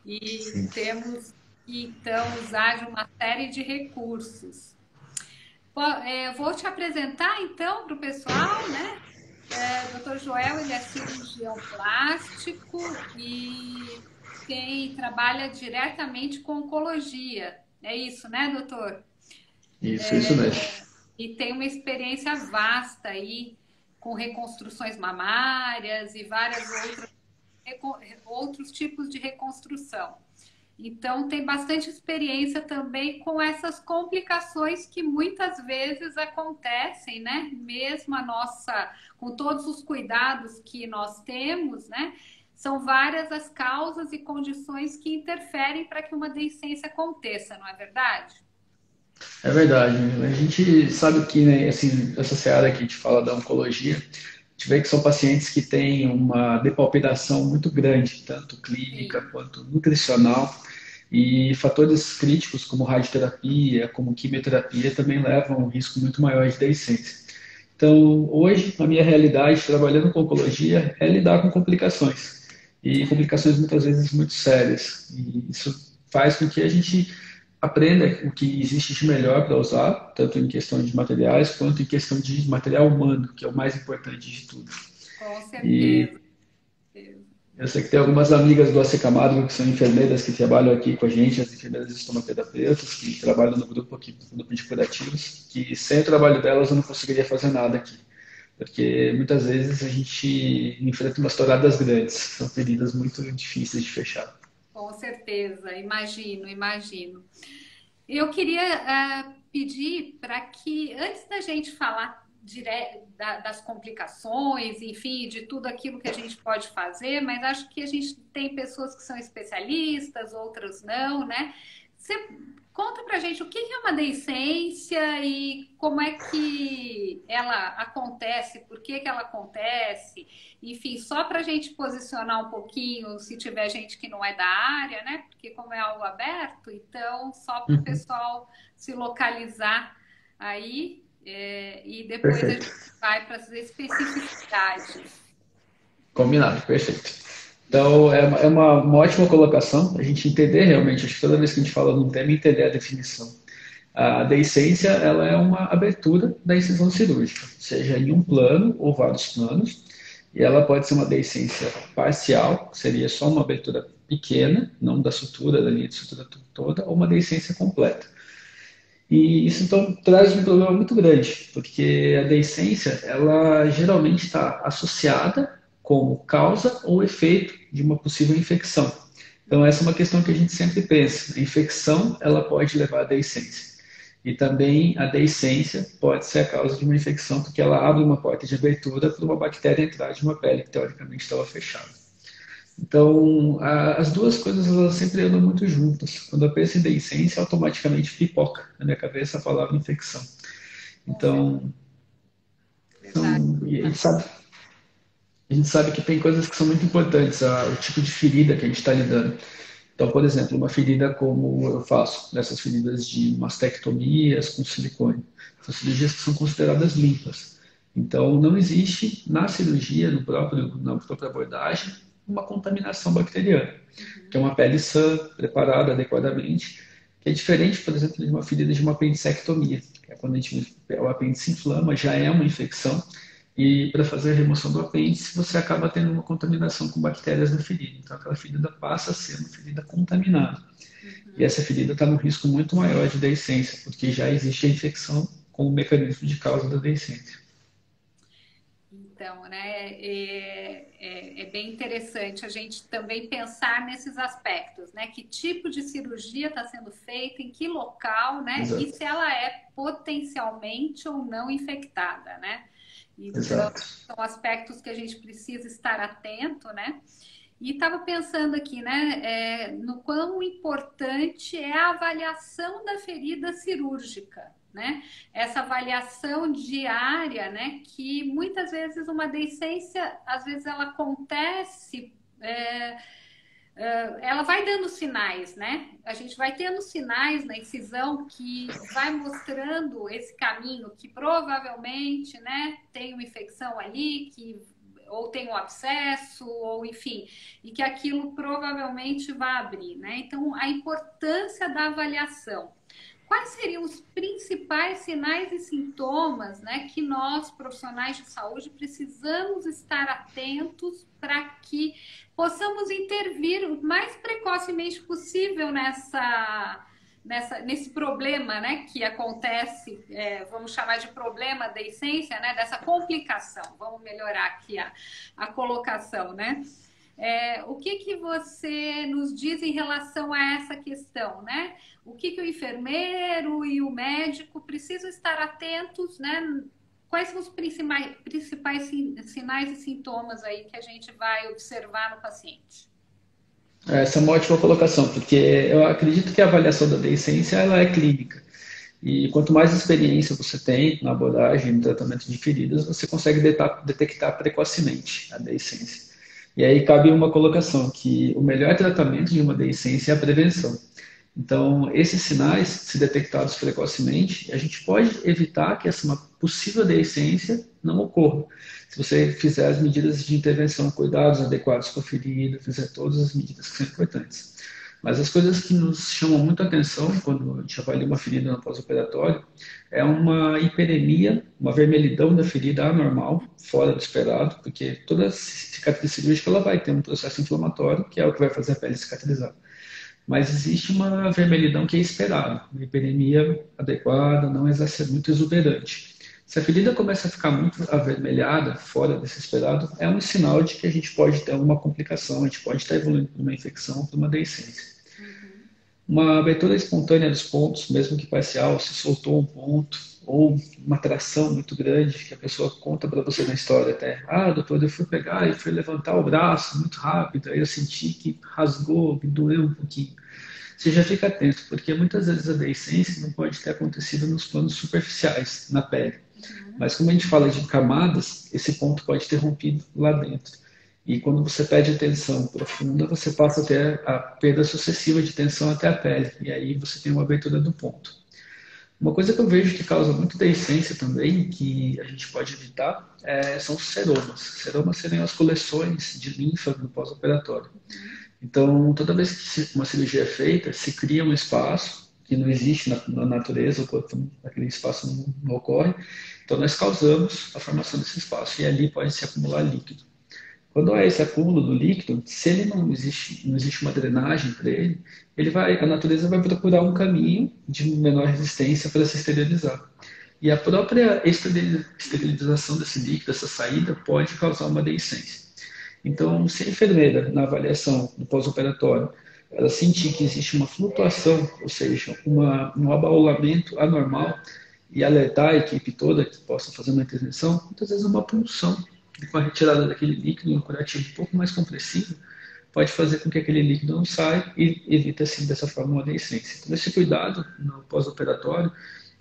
E Sim. temos que, então, usar de uma série de recursos. Vou te apresentar, então, para o pessoal, né? Dr. Joel, ele é cirurgião plástico e trabalha diretamente com oncologia. É isso, né, doutor? Isso mesmo. E tem uma experiência vasta aí com reconstruções mamárias e várias outros tipos de reconstrução. Então, tem bastante experiência também com essas complicações que muitas vezes acontecem, né? Mesmo com todos os cuidados que nós temos, né? São várias as causas e condições que interferem para que uma deficiência aconteça, não é verdade? É verdade. A gente sabe que, né, assim, essa seara que a gente fala da oncologia, a gente vê que são pacientes que têm uma depaupidação muito grande, tanto clínica Sim. quanto nutricional, e fatores críticos como radioterapia, como quimioterapia, também levam a um risco muito maior de deiscência. Então, hoje, a minha realidade trabalhando com oncologia é lidar com complicações, e complicações muitas vezes muito sérias. E isso faz com que a gente aprenda o que existe de melhor para usar, tanto em questão de materiais quanto em questão de material humano, que é o mais importante de tudo. Com certeza. E eu sei que tem algumas amigas do AC Camargo que são enfermeiras que trabalham aqui com a gente, as enfermeiras estomaterapeutas, que trabalham no grupo aqui, no grupo de curativos, que sem o trabalho delas eu não conseguiria fazer nada aqui. Porque muitas vezes a gente enfrenta umas touradas grandes, são feridas muito difíceis de fechar. Com certeza, imagino, imagino. Eu queria pedir para que, antes da gente falar das complicações, enfim, de tudo aquilo que a gente pode fazer, mas acho que a gente tem pessoas que são especialistas, outras não, né? Você conta para a gente o que é uma deiscência e como é que ela acontece, por que ela acontece, enfim, só para a gente posicionar um pouquinho, se tiver gente que não é da área, né? Porque como é algo aberto, então só para o Uhum. pessoal se localizar aí, e depois a Perfeito. gente vai para as especificidades. Combinado, perfeito. Então, é uma ótima colocação, a gente entender realmente, acho que toda vez que a gente fala num tema, entender a definição. A deiscência, ela é uma abertura da incisão cirúrgica, seja em um plano ou vários planos, e ela pode ser uma deiscência parcial, que seria só uma abertura pequena, não da sutura, da linha de sutura toda, ou uma deiscência completa. E isso então traz um problema muito grande, porque a deiscência, ela geralmente está associada como causa ou efeito de uma possível infecção. Então essa é uma questão que a gente sempre pensa. A infecção, ela pode levar à deiscência. E também a deiscência pode ser a causa de uma infecção, porque ela abre uma porta de abertura para uma bactéria entrar de uma pele que teoricamente estava fechada. Então, as duas coisas elas sempre andam muito juntas. Quando eu penso em deiscência, automaticamente pipoca na minha cabeça a palavra infecção. Com certeza, Então, verdade. e a gente sabe que tem coisas que são muito importantes, o tipo de ferida que a gente está lidando. Então, por exemplo, uma ferida como eu faço, nessas feridas de mastectomias com silicone. São cirurgias que são consideradas limpas. Então, não existe na cirurgia, na própria abordagem, uma contaminação bacteriana, que é uma pele sã, preparada adequadamente, que é diferente, por exemplo, de uma ferida de uma apendicectomia, que é quando o apêndice inflama, já é uma infecção, e para fazer a remoção do apêndice, você acaba tendo uma contaminação com bactérias na ferida. Então, aquela ferida passa a ser uma ferida contaminada. E Uhum. essa ferida está num risco muito maior de deiscência, porque já existe a infecção como mecanismo de causa da deiscência. Então, né, é bem interessante a gente também pensar nesses aspectos, né? Que tipo de cirurgia está sendo feita, em que local, né? E Exato. se ela é potencialmente ou não infectada, né? Então, Exato. são aspectos que a gente precisa estar atento, né? E estava pensando aqui, né, no quão importante é a avaliação da ferida cirúrgica, né? Essa avaliação diária, né? Que muitas vezes uma deiscência, às vezes ela acontece, ela vai dando sinais, né? A gente vai tendo sinais na incisão que vai mostrando esse caminho que provavelmente, né, tem uma infecção ali, que ou tem um abscesso, ou enfim, e que aquilo provavelmente vai abrir, né? Então, a importância da avaliação. Quais seriam os principais sinais e sintomas, né, que nós, profissionais de saúde, precisamos estar atentos para que possamos intervir o mais precocemente possível nesse problema, né, que acontece, vamos chamar de problema da essência, né, dessa complicação. Vamos melhorar aqui a colocação, né? O que você nos diz em relação a essa questão, né? O que o enfermeiro e o médico precisam estar atentos, né? Quais são os principais sinais e sintomas aí que a gente vai observar no paciente? Essa é uma ótima colocação, porque eu acredito que a avaliação da deiscência ela é clínica. E quanto mais experiência você tem na abordagem, no tratamento de feridas, você consegue detectar precocemente a deiscência. E aí cabe uma colocação, que o melhor tratamento de uma deiscência é a prevenção. Então, esses sinais, se detectados precocemente, a gente pode evitar que essa uma possível deiscência não ocorra. Se você fizer as medidas de intervenção, cuidados adequados com a ferida, fizer todas as medidas que são importantes. Mas as coisas que nos chamam muito a atenção quando a gente avalia uma ferida no pós-operatório é uma hiperemia, uma vermelhidão da ferida anormal, fora do esperado, porque toda cicatriz cirúrgica ela vai ter um processo inflamatório, que é o que vai fazer a pele cicatrizar. Mas existe uma vermelhidão que é esperada, uma hiperemia adequada, não muito exuberante. Se a ferida começa a ficar muito avermelhada, fora desse esperado, é um sinal de que a gente pode ter alguma complicação, a gente pode estar evoluindo para uma infecção, para uma deiscência. Uma abertura espontânea dos pontos, mesmo que parcial, se soltou um ponto, ou uma tração muito grande, que a pessoa conta para você na história até. Ah, doutor, eu fui pegar e fui levantar o braço muito rápido, aí eu senti que rasgou, me doeu um pouquinho. Você já fica atento, porque muitas vezes a deiscência não pode ter acontecido nos planos superficiais, na pele. Mas como a gente fala de camadas, esse ponto pode ter rompido lá dentro. E quando você perde tensão profunda, você passa a ter a perda sucessiva de tensão até a pele. E aí você tem uma abertura do ponto. Uma coisa que eu vejo que causa muito deiscência também, que a gente pode evitar, são os seromas. Seromas seriam as coleções de linfa no pós-operatório. Então, toda vez que uma cirurgia é feita, se cria um espaço que não existe na natureza, aquele espaço não ocorre. Então, nós causamos a formação desse espaço e ali pode se acumular líquido. Quando há esse acúmulo do líquido, se ele não existe uma drenagem para ele, a natureza vai procurar um caminho de menor resistência para se esterilizar. E a própria esterilização desse líquido, essa saída, pode causar uma deiscência. Então, se a enfermeira, na avaliação do pós-operatório, ela sentir que existe uma flutuação, ou seja, um abaulamento anormal, e alertar a equipe toda que possa fazer uma intervenção, muitas vezes uma punção com a retirada daquele líquido, um curativo um pouco mais compressivo, pode fazer com que aquele líquido não saia e evita, assim, dessa forma, uma deiscência. Então, esse cuidado no pós-operatório,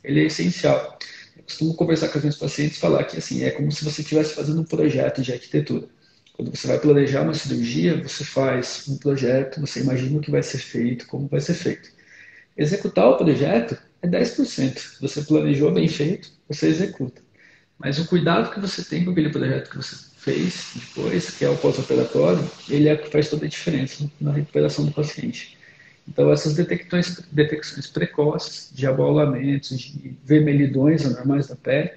ele é essencial. Eu costumo conversar com os meus pacientes e falar que, assim, é como se você estivesse fazendo um projeto de arquitetura. Quando você vai planejar uma cirurgia, você faz um projeto, você imagina o que vai ser feito, como vai ser feito. Executar o projeto é 10%. Você planejou bem feito, você executa. Mas o cuidado que você tem com aquele projeto que você fez depois, que é o pós-operatório, ele é o que faz toda a diferença na recuperação do paciente. Então, essas detecções precoces de abaulamentos, de vermelhidões anormais da pele,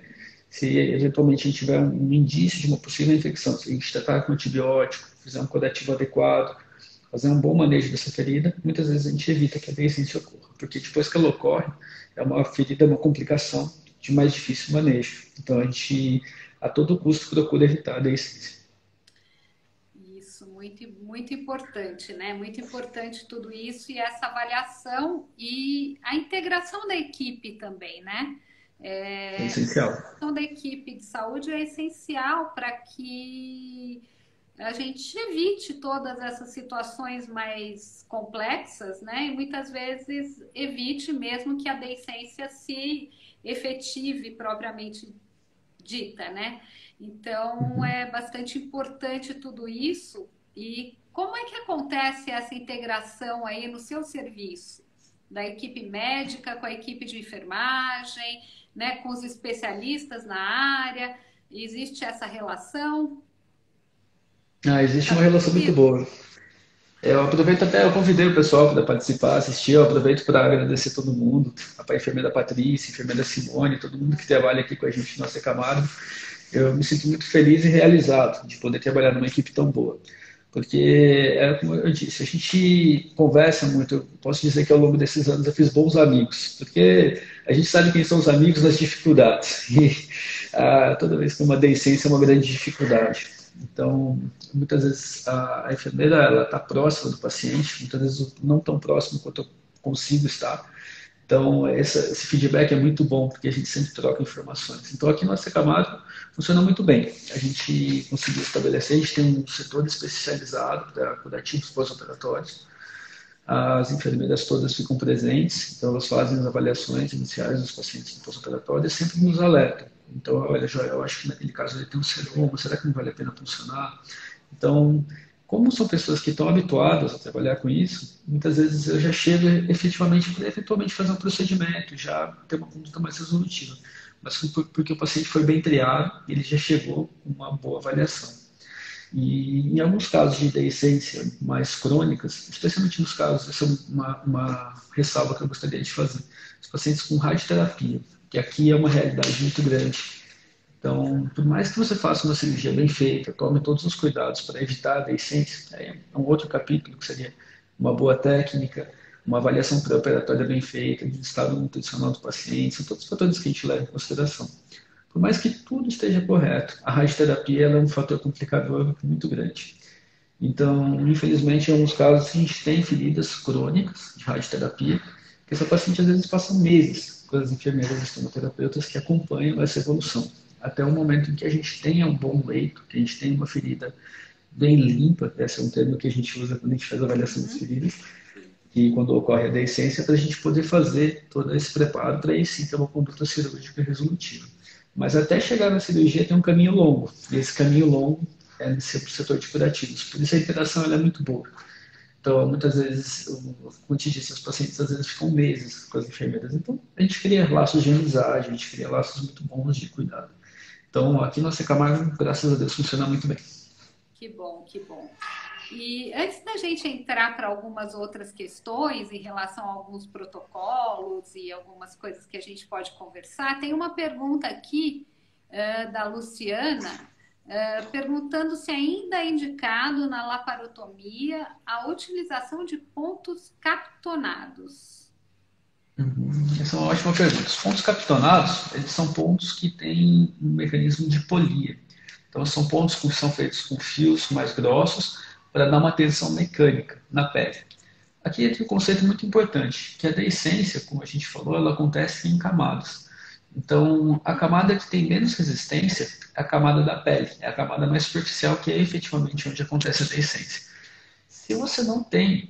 se eventualmente a gente tiver um indício de uma possível infecção, se a gente tratar com antibiótico, fizer um curativo adequado, fazer um bom manejo dessa ferida, muitas vezes a gente evita que a deiscência ocorra, porque depois que ela ocorre, é uma ferida, uma complicação de mais difícil manejo. Então a gente, a todo custo, procura evitar a deiscência. Isso, muito, muito importante, né? Muito importante tudo isso e essa avaliação e a integração da equipe também, né? É essencial. A integração da equipe de saúde é essencial para que a gente evite todas essas situações mais complexas, né? E muitas vezes evite mesmo que a deiscência se efetive propriamente dita, né? Então Uhum. é bastante importante tudo isso. E como é que acontece essa integração aí no seu serviço? Da equipe médica com a equipe de enfermagem, né, com os especialistas na área? Existe essa relação? Existe Tá uma relação muito tranquilo? boa. Eu aproveito até, eu convidei o pessoal para participar, assistir, eu aproveito para agradecer todo mundo, a enfermeira Patrícia, a enfermeira Simone, todo mundo que trabalha aqui com a gente no Nossa Camargo. Eu me sinto muito feliz e realizado de poder trabalhar numa equipe tão boa. Porque, é como eu disse, a gente conversa muito. Eu posso dizer que ao longo desses anos eu fiz bons amigos, porque a gente sabe quem são os amigos nas dificuldades. E toda vez que uma deiscência é uma grande dificuldade. Então, muitas vezes a enfermeira ela está próxima do paciente, muitas vezes não tão próximo quanto eu consigo estar. Então, esse feedback é muito bom, porque a gente sempre troca informações. Então, aqui no Camargo funciona muito bem. A gente conseguiu estabelecer, a gente tem um setor especializado para curativos pós-operatórios. As enfermeiras todas ficam presentes, então elas fazem as avaliações iniciais dos pacientes pós-operatório e sempre nos alertam. Então, olha, Joel, eu acho que naquele caso ele tem um seroma, será que não vale a pena funcionar? Então, como são pessoas que estão habituadas a trabalhar com isso, muitas vezes eu já chego efetivamente para eventualmente fazer um procedimento, já ter uma conduta mais resolutiva. Mas porque o paciente foi bem triado, ele já chegou com uma boa avaliação. E em alguns casos de deiscência mais crônicas, especialmente nos casos, essa é uma ressalva que eu gostaria de fazer, os pacientes com radioterapia, que aqui é uma realidade muito grande. Então, por mais que você faça uma cirurgia bem feita, tome todos os cuidados para evitar a deiscência, é um outro capítulo que seria uma boa técnica, uma avaliação pré-operatória bem feita, do estado nutricional do paciente, são todos os fatores que a gente leva em consideração. Por mais que tudo esteja correto, a radioterapia ela é um fator complicador muito grande. Então, infelizmente, em alguns casos, a gente tem feridas crônicas de radioterapia, que essa paciente às vezes passa meses com as enfermeiras e estomoterapeutas que acompanham essa evolução. Até o momento em que a gente tenha um bom leito, que a gente tenha uma ferida bem limpa, esse é um termo que a gente usa quando a gente faz a avaliação das Uhum. feridas, e quando ocorre a deiscência, para a gente poder fazer todo esse preparo para aí sim ter uma conduta cirúrgica resolutiva. Mas até chegar na cirurgia tem um caminho longo, e esse caminho longo é nesse setor de curativos. Por isso a interação ela é muito boa. Então, muitas vezes, como eu te disse, os pacientes às vezes ficam meses com as enfermeiras. Então, a gente cria laços de amizade, a gente cria laços muito bons de cuidado. Então, aqui no Camargo, graças a Deus, funciona muito bem. Que bom, que bom. E antes da gente entrar para algumas outras questões em relação a alguns protocolos e algumas coisas que a gente pode conversar, tem uma pergunta aqui da Luciana, perguntando se ainda é indicado na laparotomia a utilização de pontos captonados. Essa é uma ótima pergunta. Os pontos capitonados, eles são pontos que têm um mecanismo de polia. Então, são pontos que são feitos com fios mais grossos para dar uma tensão mecânica na pele. Aqui entra um conceito muito importante, que a deiscência, como a gente falou, ela acontece em camadas. Então, a camada que tem menos resistência é a camada da pele, é a camada mais superficial, que é efetivamente onde acontece a deiscência. Se você não tem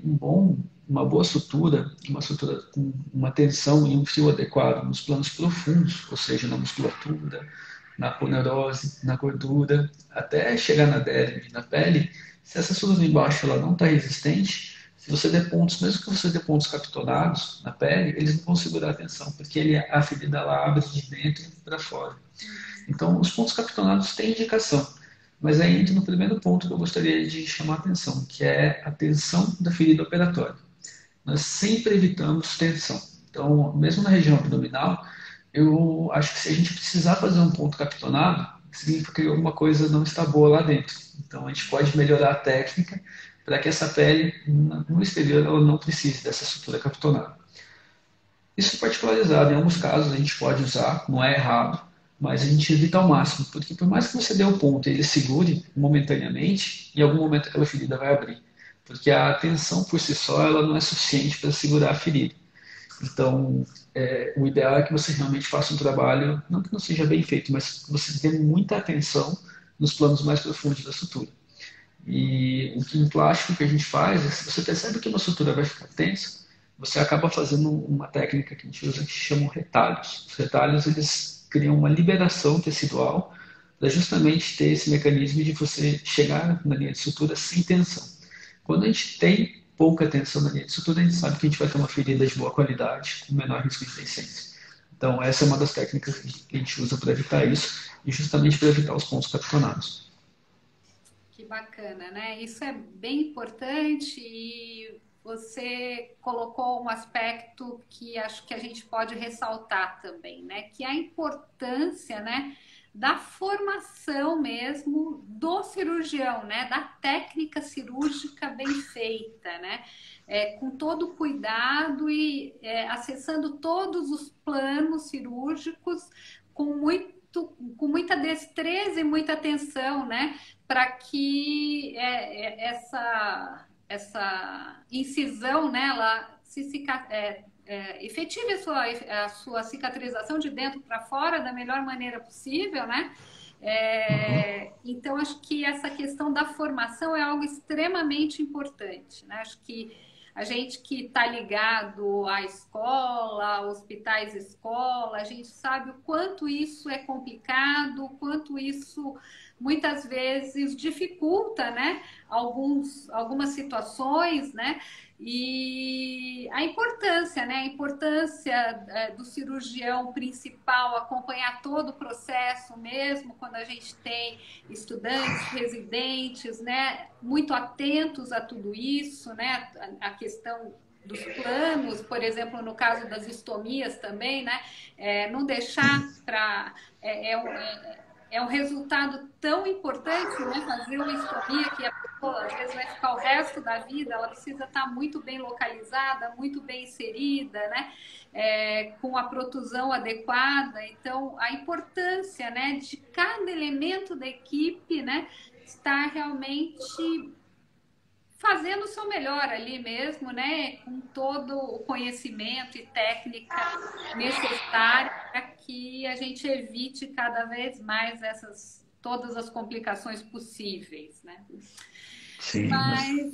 uma boa sutura, uma sutura com uma tensão e um fio adequado nos planos profundos, ou seja, na musculatura, na ponerose, na gordura, até chegar na derme, na pele, se essa sutura embaixo ela não está resistente, se você der pontos, mesmo que você dê pontos capitonados na pele, eles não vão segurar a tensão, porque a ferida ela abre de dentro para fora. Então, os pontos capitonados têm indicação, mas aí entra no primeiro ponto que eu gostaria de chamar a atenção, que é a tensão da ferida operatória. Nós sempre evitamos tensão. Então, mesmo na região abdominal, eu acho que se a gente precisar fazer um ponto capitonado, significa que alguma coisa não está boa lá dentro. Então, a gente pode melhorar a técnica para que essa pele, no exterior, ela não precise dessa sutura capitonada. Isso é particularizado, em alguns casos a gente pode usar, não é errado, mas a gente evita ao máximo, porque por mais que você dê o ponto e ele segure momentaneamente, em algum momento aquela ferida vai abrir, porque a tensão por si só ela não é suficiente para segurar a ferida. Então, o ideal é que você realmente faça um trabalho, não que não seja bem feito, mas que você dê muita atenção nos planos mais profundos da sutura. E o que em plástico que a gente faz é, se você percebe que uma sutura vai ficar tensa, você acaba fazendo uma técnica que a gente usa que chamam retalhos. Os retalhos, eles criam uma liberação tecidual para justamente ter esse mecanismo de você chegar na linha de sutura sem tensão. Quando a gente tem pouca tensão na linha de sutura, a gente sabe que a gente vai ter uma ferida de boa qualidade, com menor risco de deiscência. Então, essa é uma das técnicas que a gente usa para evitar isso, e justamente para evitar os pontos capitonados. Que bacana, né? Isso é bem importante e você colocou um aspecto que acho que a gente pode ressaltar também, né? Que é a importância, né, da formação mesmo do cirurgião, né? Da técnica cirúrgica bem feita, né? Com todo o cuidado e acessando todos os planos cirúrgicos com com muita destreza e muita atenção, né? Para que essa incisão, né, ela efetive a sua cicatrização de dentro para fora da melhor maneira possível, né? Uhum. Então, acho que essa questão da formação é algo extremamente importante, né? Acho que a gente que está ligado à escola, hospitais escola, a gente sabe o quanto isso é complicado, o quanto isso muitas vezes dificulta, né, algumas situações, né, e a importância, né, a importância do cirurgião principal acompanhar todo o processo, mesmo quando a gente tem estudantes, residentes, né, muito atentos a tudo isso, né, a questão dos planos, por exemplo, no caso das estomias também, né, não deixar para é um resultado tão importante, né? Fazer uma estomia que a pessoa às vezes vai ficar o resto da vida, ela precisa estar muito bem localizada, muito bem inserida, né? Com a protusão adequada. Então, a importância, né, de cada elemento da equipe, né, estar realmente fazendo o seu melhor ali mesmo, né? Com todo o conhecimento e técnica necessária para que a gente evite cada vez mais todas as complicações possíveis, né? Sim, Mas,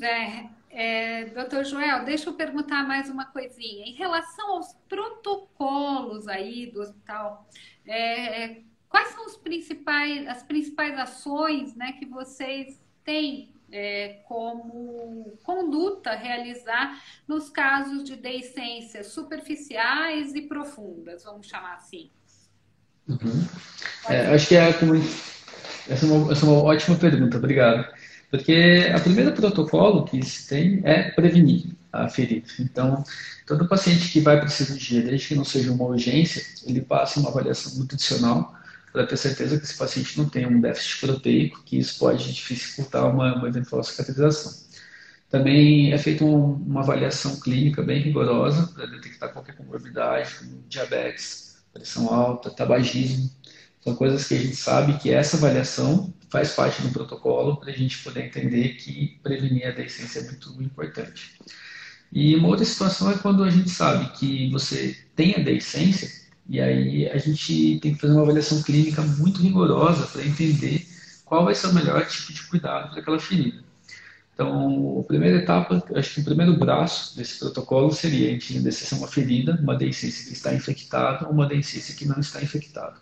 doutor Joel, deixa eu perguntar mais uma coisinha. Em relação aos protocolos aí do hospital, quais são as principais ações, né, que vocês têm como conduta a realizar nos casos de deiscências superficiais e profundas, vamos chamar assim? Pode acho que essa é uma ótima pergunta, obrigado. Porque o primeiro protocolo que se tem é prevenir a ferida. Então, todo paciente que vai para a cirurgia, desde que não seja uma urgência, ele passa uma avaliação nutricional para ter certeza que esse paciente não tem um déficit proteico, que isso pode dificultar uma eventual cicatrização. Também é feita uma avaliação clínica bem rigorosa para detectar qualquer comorbidade, como diabetes, pressão alta, tabagismo. São coisas que a gente sabe que essa avaliação faz parte do protocolo para a gente poder entender que prevenir a deiscência é muito importante. E uma outra situação é quando a gente sabe que você tem a deiscência e aí a gente tem que fazer uma avaliação clínica muito rigorosa para entender qual vai ser o melhor tipo de cuidado para aquela ferida. Então, a primeira etapa, acho que o primeiro braço desse protocolo seria a gente entender se é uma ferida, uma deiscência que está infectada ou uma deiscência que não está infectada.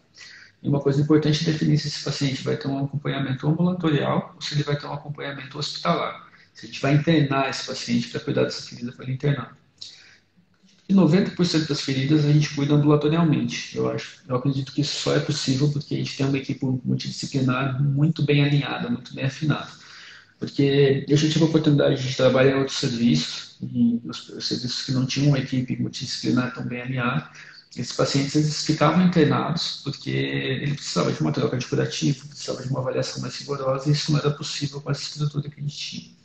E uma coisa importante é definir se esse paciente vai ter um acompanhamento ambulatorial ou se ele vai ter um acompanhamento hospitalar. Se a gente vai internar esse paciente para cuidar dessa ferida para ele internar. E 90% das feridas a gente cuida ambulatorialmente, eu acho. Eu acredito que isso só é possível porque a gente tem uma equipe multidisciplinar muito bem alinhada, muito bem afinada. Porque eu já tive a oportunidade de trabalhar em outros serviços, e os serviços que não tinham uma equipe multidisciplinar tão bem alinhada, esses pacientes eles ficavam internados porque ele precisava de uma troca de curativo, precisava de uma avaliação mais rigorosa, e isso não era possível com essa estrutura que a gente tinha.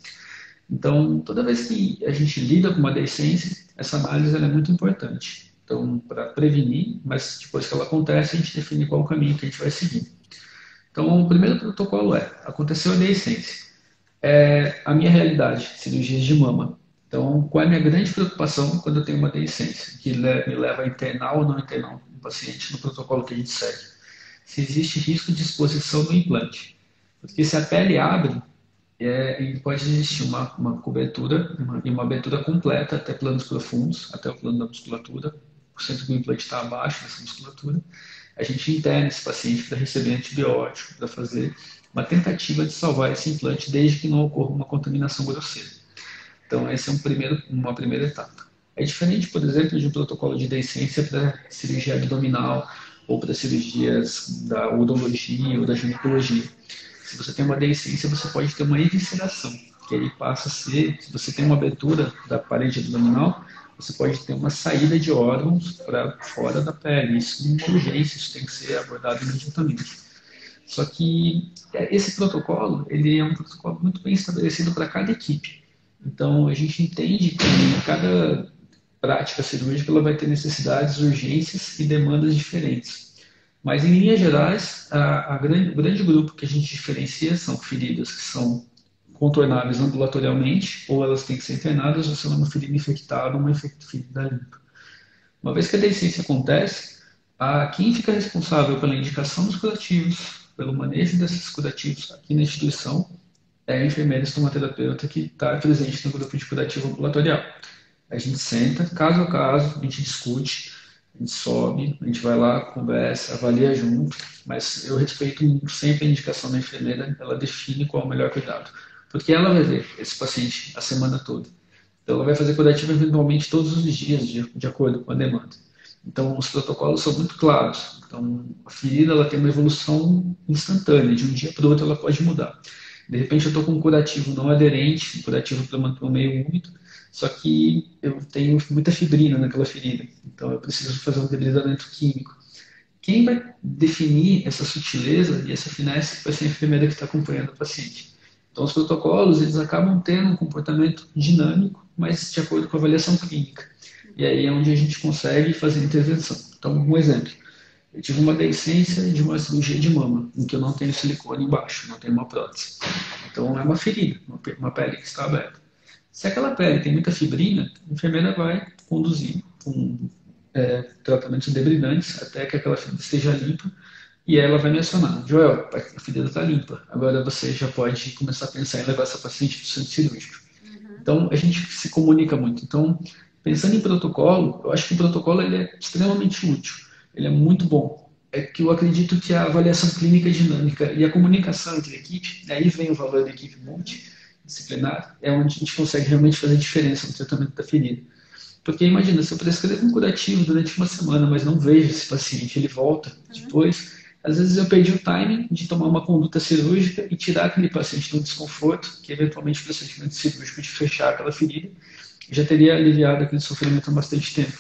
Então, toda vez que a gente lida com uma deiscência, essa análise é muito importante. Então, para prevenir, mas depois que ela acontece, a gente define qual o caminho que a gente vai seguir. Então, o primeiro protocolo aconteceu a deiscência. A minha realidade, cirurgias de mama. Então, qual é a minha grande preocupação quando eu tenho uma deiscência, que me leva a internar ou não internar um paciente no protocolo que a gente segue? Se existe risco de exposição no implante. Porque se a pele abre, E pode existir uma cobertura e uma abertura completa até planos profundos, até o plano da musculatura, sendo que o implante está abaixo dessa musculatura. A gente interna esse paciente para receber antibiótico, para fazer uma tentativa de salvar esse implante desde que não ocorra uma contaminação grosseira. Então, essa é uma primeira etapa. É diferente, por exemplo, de um protocolo de deiscência para cirurgia abdominal ou para cirurgias da urologia ou da ginecologia. Se você tem uma deiscência, você pode ter uma evisceração, que aí passa a ser, se você tem uma abertura da parede abdominal, você pode ter uma saída de órgãos para fora da pele. Isso é uma urgência, isso tem que ser abordado imediatamente. Só que esse protocolo, ele é um protocolo muito bem estabelecido para cada equipe. Então, a gente entende que cada prática cirúrgica ela vai ter necessidades, urgências e demandas diferentes. Mas, em linhas gerais, o grande grupo que a gente diferencia são feridas que são contornáveis ambulatorialmente, ou elas têm que ser internadas, ou se não é uma ferida infectada, uma ferida limpa. Uma vez que a deiscência acontece, quem fica responsável pela indicação dos curativos, pelo manejo desses curativos aqui na instituição, é a enfermeira estomaterapeuta que está presente no grupo de curativo ambulatorial. A gente senta, caso a caso, a gente discute, a gente sobe, a gente vai lá, conversa, avalia junto, mas eu respeito sempre a indicação da enfermeira, ela define qual é o melhor cuidado, porque ela vai ver esse paciente a semana toda. Então, ela vai fazer curativo eventualmente todos os dias, de acordo com a demanda. Então, os protocolos são muito claros. Então, a ferida ela tem uma evolução instantânea, de um dia para o outro ela pode mudar. De repente, eu estou com um curativo não aderente, um curativo para manter o meio úmido, só que eu tenho muita fibrina naquela ferida. Então, eu preciso fazer um debridamento químico. Quem vai definir essa sutileza e essa finesse vai ser a enfermeira que está acompanhando o paciente. Então, os protocolos, eles acabam tendo um comportamento dinâmico, mas de acordo com a avaliação clínica. E aí é onde a gente consegue fazer intervenção. Então, um exemplo. Eu tive uma deiscência de uma cirurgia de mama, em que eu não tenho silicone embaixo, não tenho uma prótese. Então, é uma ferida, uma pele que está aberta. Se aquela pele tem muita fibrina, a enfermeira vai conduzir com tratamentos debridantes até que aquela ferida esteja limpa. E ela vai mencionar, Joel, a ferida está limpa, agora você já pode começar a pensar em levar essa paciente para o centro cirúrgico. Então, a gente se comunica muito. Então, pensando em protocolo, eu acho que o protocolo ele é extremamente útil, ele é muito bom. É que eu acredito que a avaliação clínica é dinâmica e a comunicação entre a equipe, aí vem o valor da equipe multidisciplinar, é onde a gente consegue realmente fazer diferença no tratamento da ferida. Porque imagina, se eu prescrevo um curativo durante uma semana, mas não vejo esse paciente, ele volta depois, às vezes eu perdi o timing de tomar uma conduta cirúrgica e tirar aquele paciente do desconforto, que eventualmente o procedimento cirúrgico de fechar aquela ferida, já teria aliviado aquele sofrimento há bastante tempo.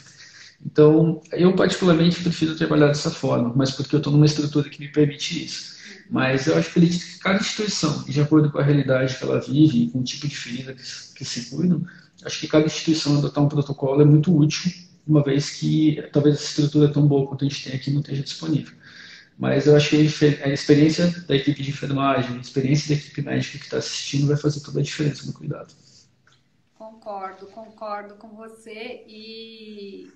Então, eu particularmente prefiro trabalhar dessa forma, mas porque eu estou numa estrutura que me permite isso. Mas eu acho que cada instituição, de acordo com a realidade que ela vive, com o tipo de ferida que se cuidam, acho que cada instituição adotar um protocolo é muito útil, uma vez que talvez essa estrutura tão boa quanto a gente tem aqui não esteja disponível. Mas eu acho que a experiência da equipe de enfermagem, a experiência da equipe médica que está assistindo vai fazer toda a diferença no cuidado. Concordo com você e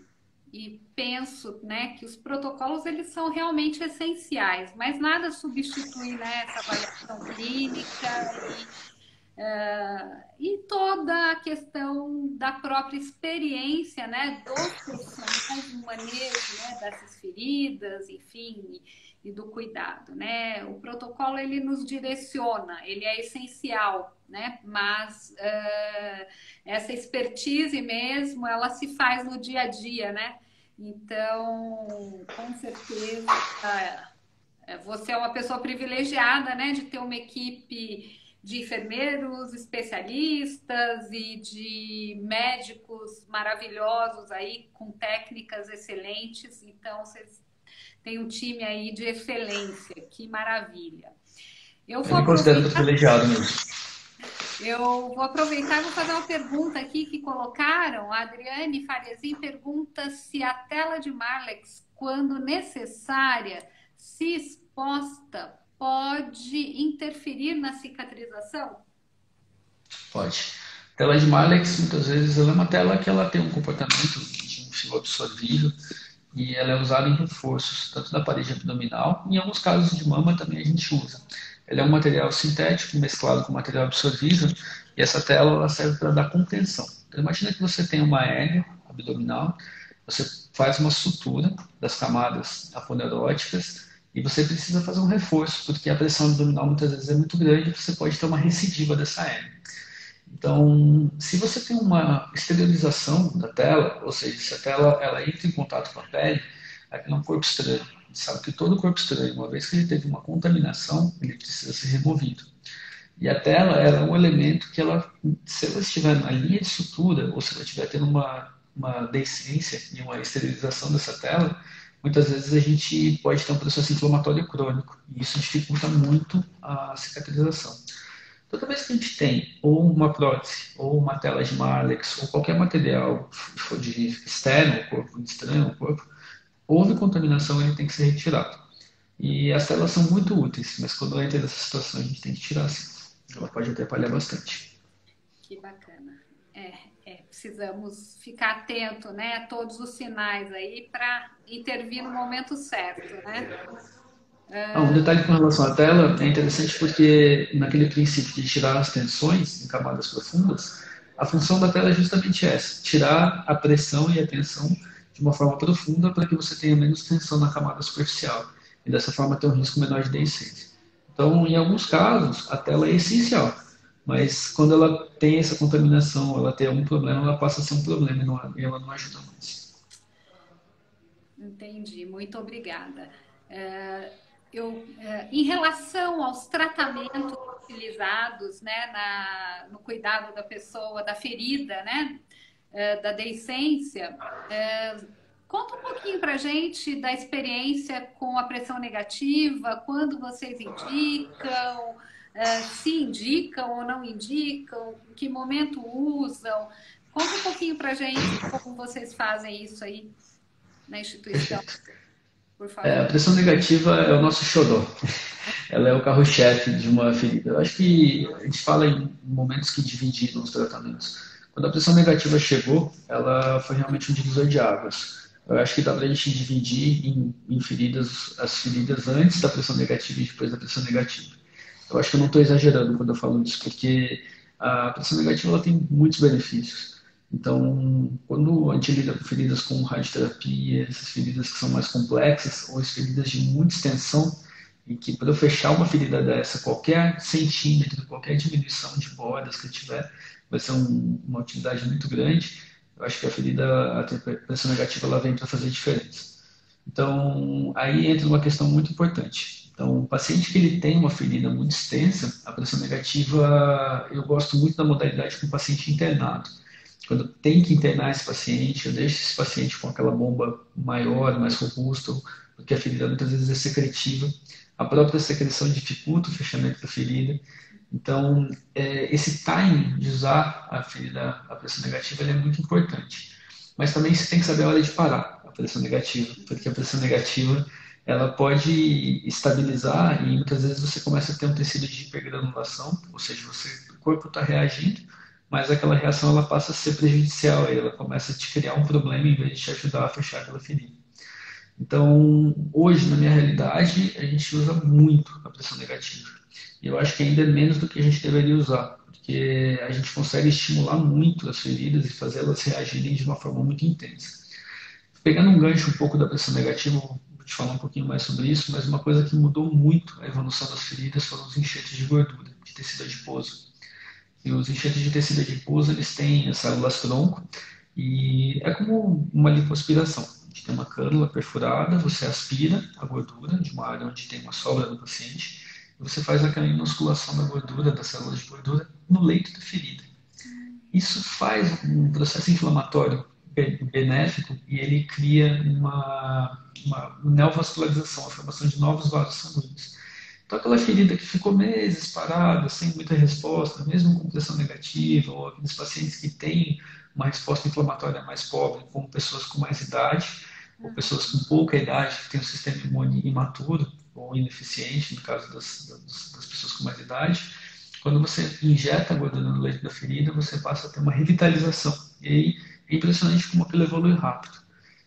penso, né, que os protocolos eles são realmente essenciais, mas nada substitui, né, essa avaliação clínica e toda a questão da própria experiência, né, dos profissionais no manejo, né, dessas feridas, enfim, e do cuidado, né? O protocolo ele nos direciona, ele é essencial, né? Mas essa expertise mesmo, ela se faz no dia a dia, né? Então, com certeza, você é uma pessoa privilegiada, né, de ter uma equipe de enfermeiros especialistas e de médicos maravilhosos aí, com técnicas excelentes. Então, vocês têm um time aí de excelência. Que maravilha. Eu me considero privilegiado mesmo. Eu vou aproveitar e vou fazer uma pergunta aqui que colocaram. A Adriane Fariasim pergunta se a tela de Marlex, quando necessária, se exposta, pode interferir na cicatrização? Pode. A tela de Marlex, muitas vezes, ela é uma tela que ela tem um comportamento de um fio absorvível e ela é usada em reforços, tanto da parede abdominal, e em alguns casos de mama também a gente usa. Ele é um material sintético mesclado com material absorvível e essa tela ela serve para dar contenção. Então, imagina que você tem uma hérnia abdominal, você faz uma sutura das camadas aponeuróticas e você precisa fazer um reforço, porque a pressão abdominal muitas vezes é muito grande e você pode ter uma recidiva dessa hérnia. Então, se você tem uma esterilização da tela, ou seja, se a tela ela entra em contato com a pele, aquilo é um corpo estranho. A gente sabe que todo corpo estranho, uma vez que ele teve uma contaminação, ele precisa ser removido. E a tela ela é um elemento que, ela, se ela estiver na linha de sutura, ou se ela estiver tendo uma deiscência e uma esterilização dessa tela, muitas vezes a gente pode ter um processo inflamatório crônico. E isso dificulta muito a cicatrização. Toda vez que a gente tem ou uma prótese, ou uma tela de Marlex, ou qualquer material de externo ao corpo, estranho ao corpo, houve contaminação, ele tem que ser retirado. E as telas são muito úteis, mas quando entra nessa situação a gente tem que tirar sim. Ela pode atrapalhar bastante. Que bacana. Precisamos ficar atento, né, a todos os sinais aí para intervir no momento certo, né? Um detalhe com relação à tela é interessante porque naquele princípio de tirar as tensões em camadas profundas, a função da tela é justamente essa, tirar a pressão e a tensão de uma forma profunda para que você tenha menos tensão na camada superficial e dessa forma ter um risco menor de deiscência. Então, em alguns casos, a tela é essencial, mas quando ela tem essa contaminação, ela tem algum problema, ela passa a ser um problema e ela não ajuda mais. Entendi, muito obrigada. Em relação aos tratamentos utilizados, né, no cuidado da pessoa, da ferida, né, da deiscência, conta um pouquinho para a gente da experiência com a pressão negativa, quando vocês indicam, se indicam ou não indicam, em que momento usam. Conta um pouquinho para a gente como vocês fazem isso aí na instituição, por A favor. pressão negativa é o nosso xodó. Ela é o carro-chefe de uma ferida. Eu acho que a gente fala em momentos que dividiram os tratamentos. Quando a pressão negativa chegou, ela foi realmente um divisor de águas. Eu acho que dá para a gente dividir em feridas, as feridas antes da pressão negativa e depois da pressão negativa. Eu acho que eu não estou exagerando quando eu falo isso, porque a pressão negativa ela tem muitos benefícios. Então, quando a gente lida com feridas com radioterapia, essas feridas que são mais complexas, ou as feridas de muita extensão, e que para eu fechar uma ferida dessa, qualquer centímetro, qualquer diminuição de bordas que eu tiver, vai ser uma utilidade muito grande. Eu acho que a ferida, a pressão negativa, ela vem para fazer diferença. Então, aí entra uma questão muito importante. Então, o paciente que ele tem uma ferida muito extensa, a pressão negativa, eu gosto muito da modalidade com o paciente internado. Quando tem que internar esse paciente, eu deixo esse paciente com aquela bomba maior, mais robusta, porque a ferida muitas vezes é secretiva. A própria secreção dificulta o fechamento da ferida. Então, esse timing de usar a ferida, a pressão negativa, é muito importante. Mas também você tem que saber a hora de parar a pressão negativa, porque a pressão negativa ela pode estabilizar e muitas vezes você começa a ter um tecido de hipergranulação, ou seja, o corpo está reagindo, mas aquela reação ela passa a ser prejudicial, ela começa a te criar um problema em vez de te ajudar a fechar aquela ferida. Então, hoje, na minha realidade, a gente usa muito a pressão negativa. E eu acho que ainda é menos do que a gente deveria usar, porque a gente consegue estimular muito as feridas e fazê-las reagirem de uma forma muito intensa. Pegando um gancho um pouco da pressão negativa, vou te falar um pouquinho mais sobre isso, mas uma coisa que mudou muito a evolução das feridas foram os enxertos de gordura, de tecido adiposo. E os enxertos de tecido adiposo, eles têm as células tronco e é como uma lipoaspiração. A gente tem uma cânula perfurada, você aspira a gordura de uma área onde tem uma sobra do paciente e você faz aquela inosculação da gordura, das células de gordura, no leito da ferida. Isso faz um processo inflamatório benéfico e ele cria uma neovascularização, a formação de novos vasos sanguíneos. Então, aquela ferida que ficou meses parada, sem muita resposta, mesmo com pressão negativa, ou aqueles pacientes que têm uma resposta inflamatória mais pobre, como pessoas com mais idade, ou pessoas com pouca idade, que têm um sistema imune imaturo ou ineficiente, no caso das pessoas com mais idade, quando você injeta a gordura no leito da ferida, você passa a ter uma revitalização. E aí é impressionante como aquilo evolui rápido.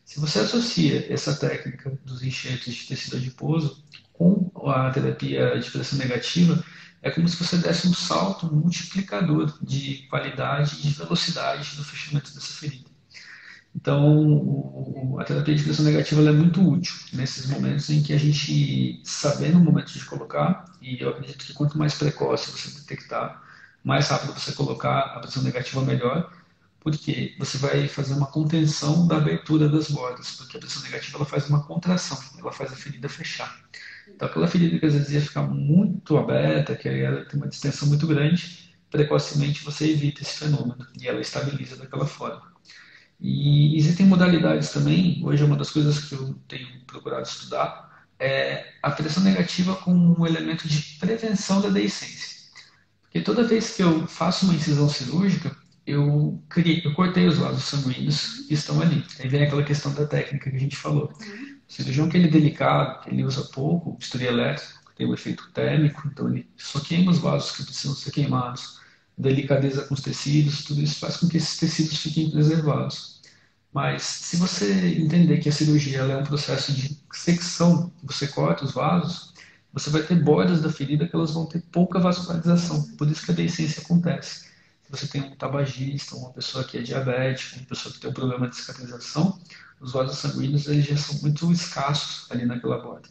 Se você associa essa técnica dos enxertos de tecido adiposo com a terapia de pressão negativa, é como se você desse um salto multiplicador de qualidade e de velocidade no fechamento dessa ferida. Então, a terapia de pressão negativa ela é muito útil nesses momentos em que a gente, sabendo o momento de colocar, e eu acredito que quanto mais precoce você detectar, mais rápido você colocar a pressão negativa, melhor, porque você vai fazer uma contenção da abertura das bordas, porque a pressão negativa ela faz uma contração, ela faz a ferida fechar. Então, aquela ferida que às vezes ia ficar muito aberta, que aí ela tem uma distensão muito grande, precocemente você evita esse fenômeno e ela estabiliza daquela forma. E existem modalidades também, hoje é uma das coisas que eu tenho procurado estudar, é a pressão negativa como um elemento de prevenção da deiscência. Porque toda vez que eu faço uma incisão cirúrgica, eu cortei os vasos sanguíneos que estão ali. Aí vem aquela questão da técnica que a gente falou. O cirurgião que ele é delicado, que ele usa pouco, bisturi elétrico, que tem um efeito térmico, então ele só queima os vasos que precisam ser queimados, delicadeza com os tecidos, tudo isso faz com que esses tecidos fiquem preservados. Mas se você entender que a cirurgia ela é um processo de secção, você corta os vasos, você vai ter bordas da ferida que elas vão ter pouca vascularização. Por isso que a deiscência acontece. Se você tem um tabagista, uma pessoa que é diabética, uma pessoa que tem um problema de cicatrização, os vasos sanguíneos eles já são muito escassos ali naquela borda.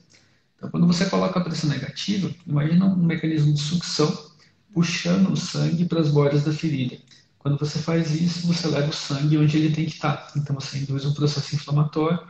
Então, quando você coloca a pressão negativa, imagina um mecanismo de sucção puxando o sangue para as bordas da ferida. Quando você faz isso, você leva o sangue onde ele tem que estar. Então, você induz um processo inflamatório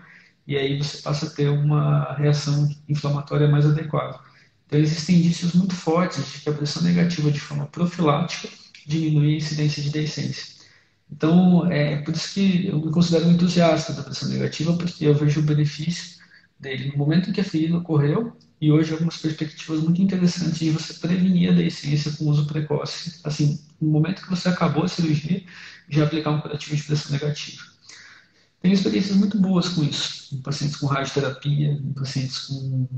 e aí você passa a ter uma reação inflamatória mais adequada. Então, existem indícios muito fortes de que a pressão negativa de forma profilática diminui a incidência de deiscência. Então, é por isso que eu me considero um entusiasta da pressão negativa, porque eu vejo o benefício dele no momento em que a ferida ocorreu e hoje algumas perspectivas muito interessantes de você prevenir a deiscência com uso precoce. Assim, no momento que você acabou a cirurgia, já aplicar um curativo de pressão negativa. Tenho experiências muito boas com isso, em pacientes com radioterapia, em pacientes com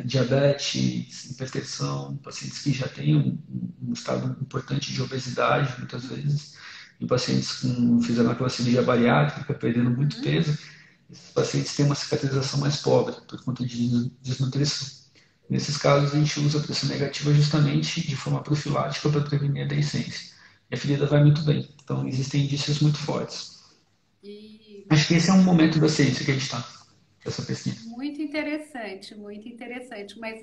diabetes, hipertensão, pacientes que já têm um estado importante de obesidade, muitas vezes, em pacientes com fizeram aquela cirurgia bariátrica, perdendo muito peso, esses pacientes têm uma cicatrização mais pobre por conta de desnutrição. Nesses casos, a gente usa a pressão negativa justamente de forma profilática para prevenir a deiscência. E a ferida vai muito bem. Então, existem indícios muito fortes. E Acho que esse é um momento da ciência que a gente está, dessa pesquisa. muito interessante, muito interessante. Mas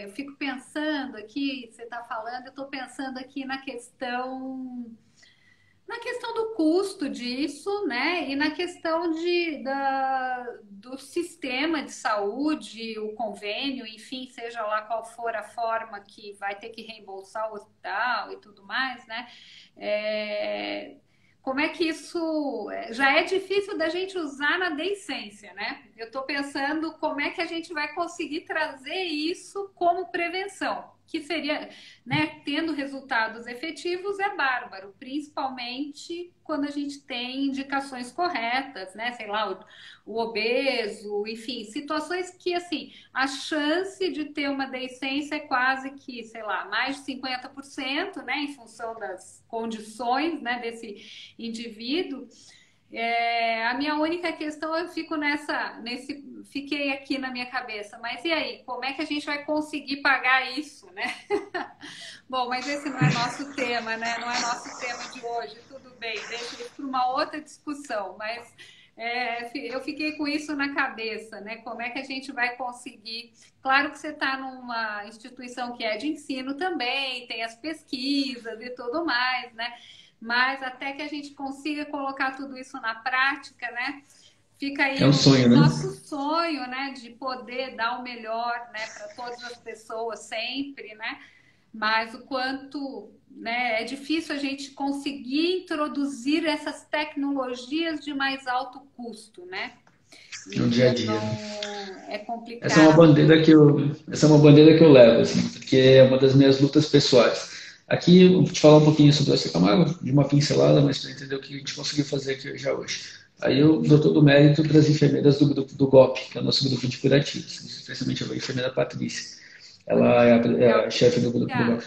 eu fico pensando aqui, você está falando, eu estou pensando aqui na questão do custo disso, né? E na questão do sistema de saúde, o convênio, enfim, seja lá qual for a forma que vai ter que reembolsar o hospital e tudo mais, né? É, como é que isso já é difícil da gente usar na deiscência, né? Eu estou pensando como é que a gente vai conseguir trazer isso como prevenção, que seria, né, tendo resultados efetivos é bárbaro, principalmente quando a gente tem indicações corretas, né? Sei lá, o obeso, enfim, situações que assim, a chance de ter uma deiscência é quase que, sei lá, mais de 50%, né, em função das condições, né, desse indivíduo. A minha única questão, eu fico fiquei aqui na minha cabeça, mas e aí, como é que a gente vai conseguir pagar isso, né? Bom, mas esse não é nosso tema, né? Não é nosso tema de hoje, tudo bem, deixa isso para uma outra discussão, mas eu fiquei com isso na cabeça, né? Como é que a gente vai conseguir? Claro que você está numa instituição que é de ensino também, tem as pesquisas e tudo mais, né? Mas até que a gente consiga colocar tudo isso na prática, né? Fica aí É um o sonho, né? nosso sonho, né? De poder dar o melhor, né? Para todas as pessoas sempre, né? Mas o quanto, né? É difícil a gente conseguir introduzir essas tecnologias de mais alto custo, né? No dia a dia. Então, é Essa é uma complicado. bandeira essa é uma bandeira que eu levo, assim, porque é uma das minhas lutas pessoais. Aqui, eu vou te falar um pouquinho sobre essa Camargo, de uma pincelada, mas para entender o que a gente conseguiu fazer aqui já hoje. Aí eu dou todo o mérito para as enfermeiras do grupo do GOP, que é o nosso grupo de curativos, especialmente a enfermeira Patrícia. Ela é a chefe do grupo do GOP.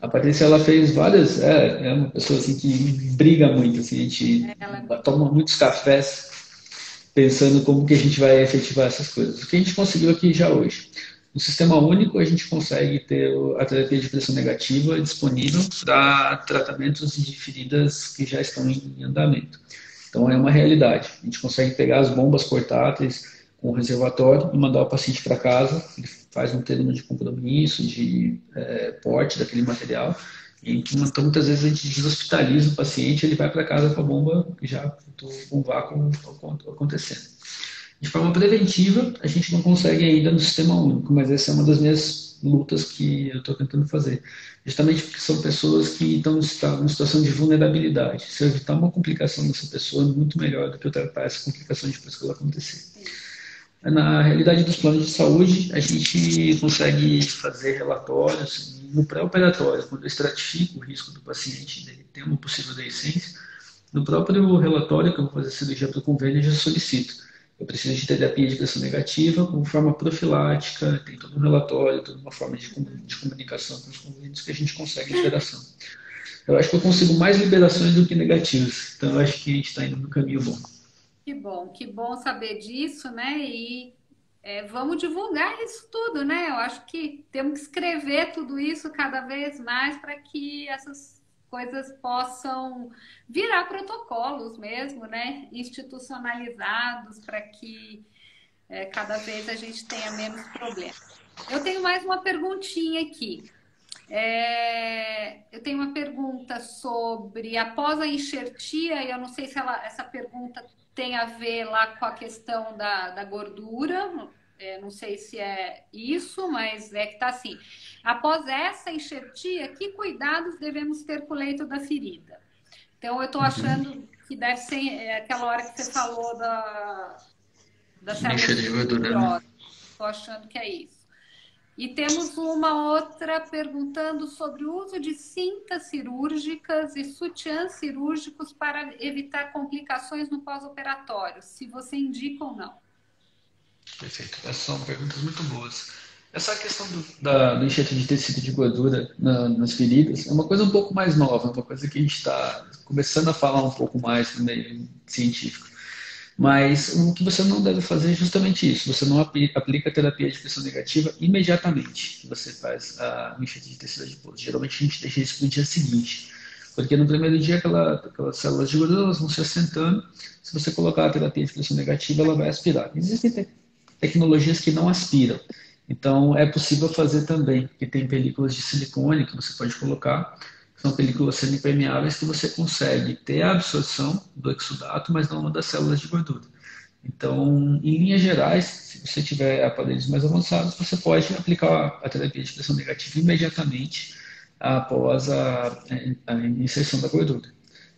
A Patrícia, ela fez várias, é uma pessoa assim que briga muito, assim, a gente Ela é toma muitos cafés. pensando como que a gente vai efetivar essas coisas. O que a gente conseguiu aqui já hoje? No sistema único, a gente consegue ter a terapia de pressão negativa disponível para tratamentos de feridas que já estão em andamento. Então, é uma realidade. A gente consegue pegar as bombas portáteis com o reservatório e mandar o paciente para casa. Ele faz um termo de compromisso, de porte daquele material. E, então, muitas vezes a gente deshospitaliza o paciente, ele vai para casa com a bomba já com o vácuo acontecendo. De forma preventiva, a gente não consegue ainda no sistema único, mas essa é uma das minhas lutas que eu estou tentando fazer. Justamente porque são pessoas que estão em situação de vulnerabilidade. Se eu evitar uma complicação dessa pessoa, é muito melhor do que eu tratar essa complicação depois que ela acontecer. Na realidade dos planos de saúde, a gente consegue fazer relatórios no pré-operatório, quando eu estratifico o risco do paciente dele ter uma possível deiscência. No próprio relatório que eu vou fazer cirurgia para o convênio, eu já solicito. Eu preciso de terapia de pressão negativa como forma profilática, tem todo um relatório, toda uma forma de comunicação com os convênios que a gente consegue liberação. Eu acho que eu consigo mais liberações do que negativas, então eu acho que a gente está indo no caminho bom. Que bom saber disso, né? E vamos divulgar isso tudo, né? Eu acho que temos que escrever tudo isso cada vez mais para que essas coisas possam virar protocolos mesmo, né? Institucionalizados para que cada vez a gente tenha menos problemas. Eu tenho mais uma perguntinha aqui. Eu tenho uma pergunta sobre após a enxertia, e eu não sei se essa pergunta tem a ver lá com a questão da gordura, não sei se é isso, mas é que está assim. Após essa enxertia, que cuidados devemos ter com o leito da ferida? Então, eu estou achando que deve ser aquela hora que você falou da célula de gordura, né? Estou achando que é isso. E temos uma outra perguntando sobre o uso de cintas cirúrgicas e sutiãs cirúrgicos para evitar complicações no pós-operatório, se você indica ou não. Perfeito. Essas são perguntas muito boas. Essa questão do enxerto de tecido de gordura nas feridas é uma coisa um pouco mais nova, uma coisa que a gente está começando a falar um pouco mais no meio científico. Mas o que você não deve fazer é justamente isso. Você não aplica a terapia de pressão negativa imediatamente que você faz o enxerto de tecido adiposo. Geralmente a gente deixa isso para o dia seguinte. Porque no primeiro dia aquelas células de gordura elas vão se assentando. Se você colocar a terapia de pressão negativa, ela vai aspirar. Existem tecnologias que não aspiram. Então é possível fazer também, porque tem películas de silicone que você pode colocar. São películas semipermeáveis que você consegue ter a absorção do exudato, mas não das células de gordura. Então, em linhas gerais, se você tiver aparelhos mais avançados, você pode aplicar a terapia de pressão negativa imediatamente após a inserção da gordura.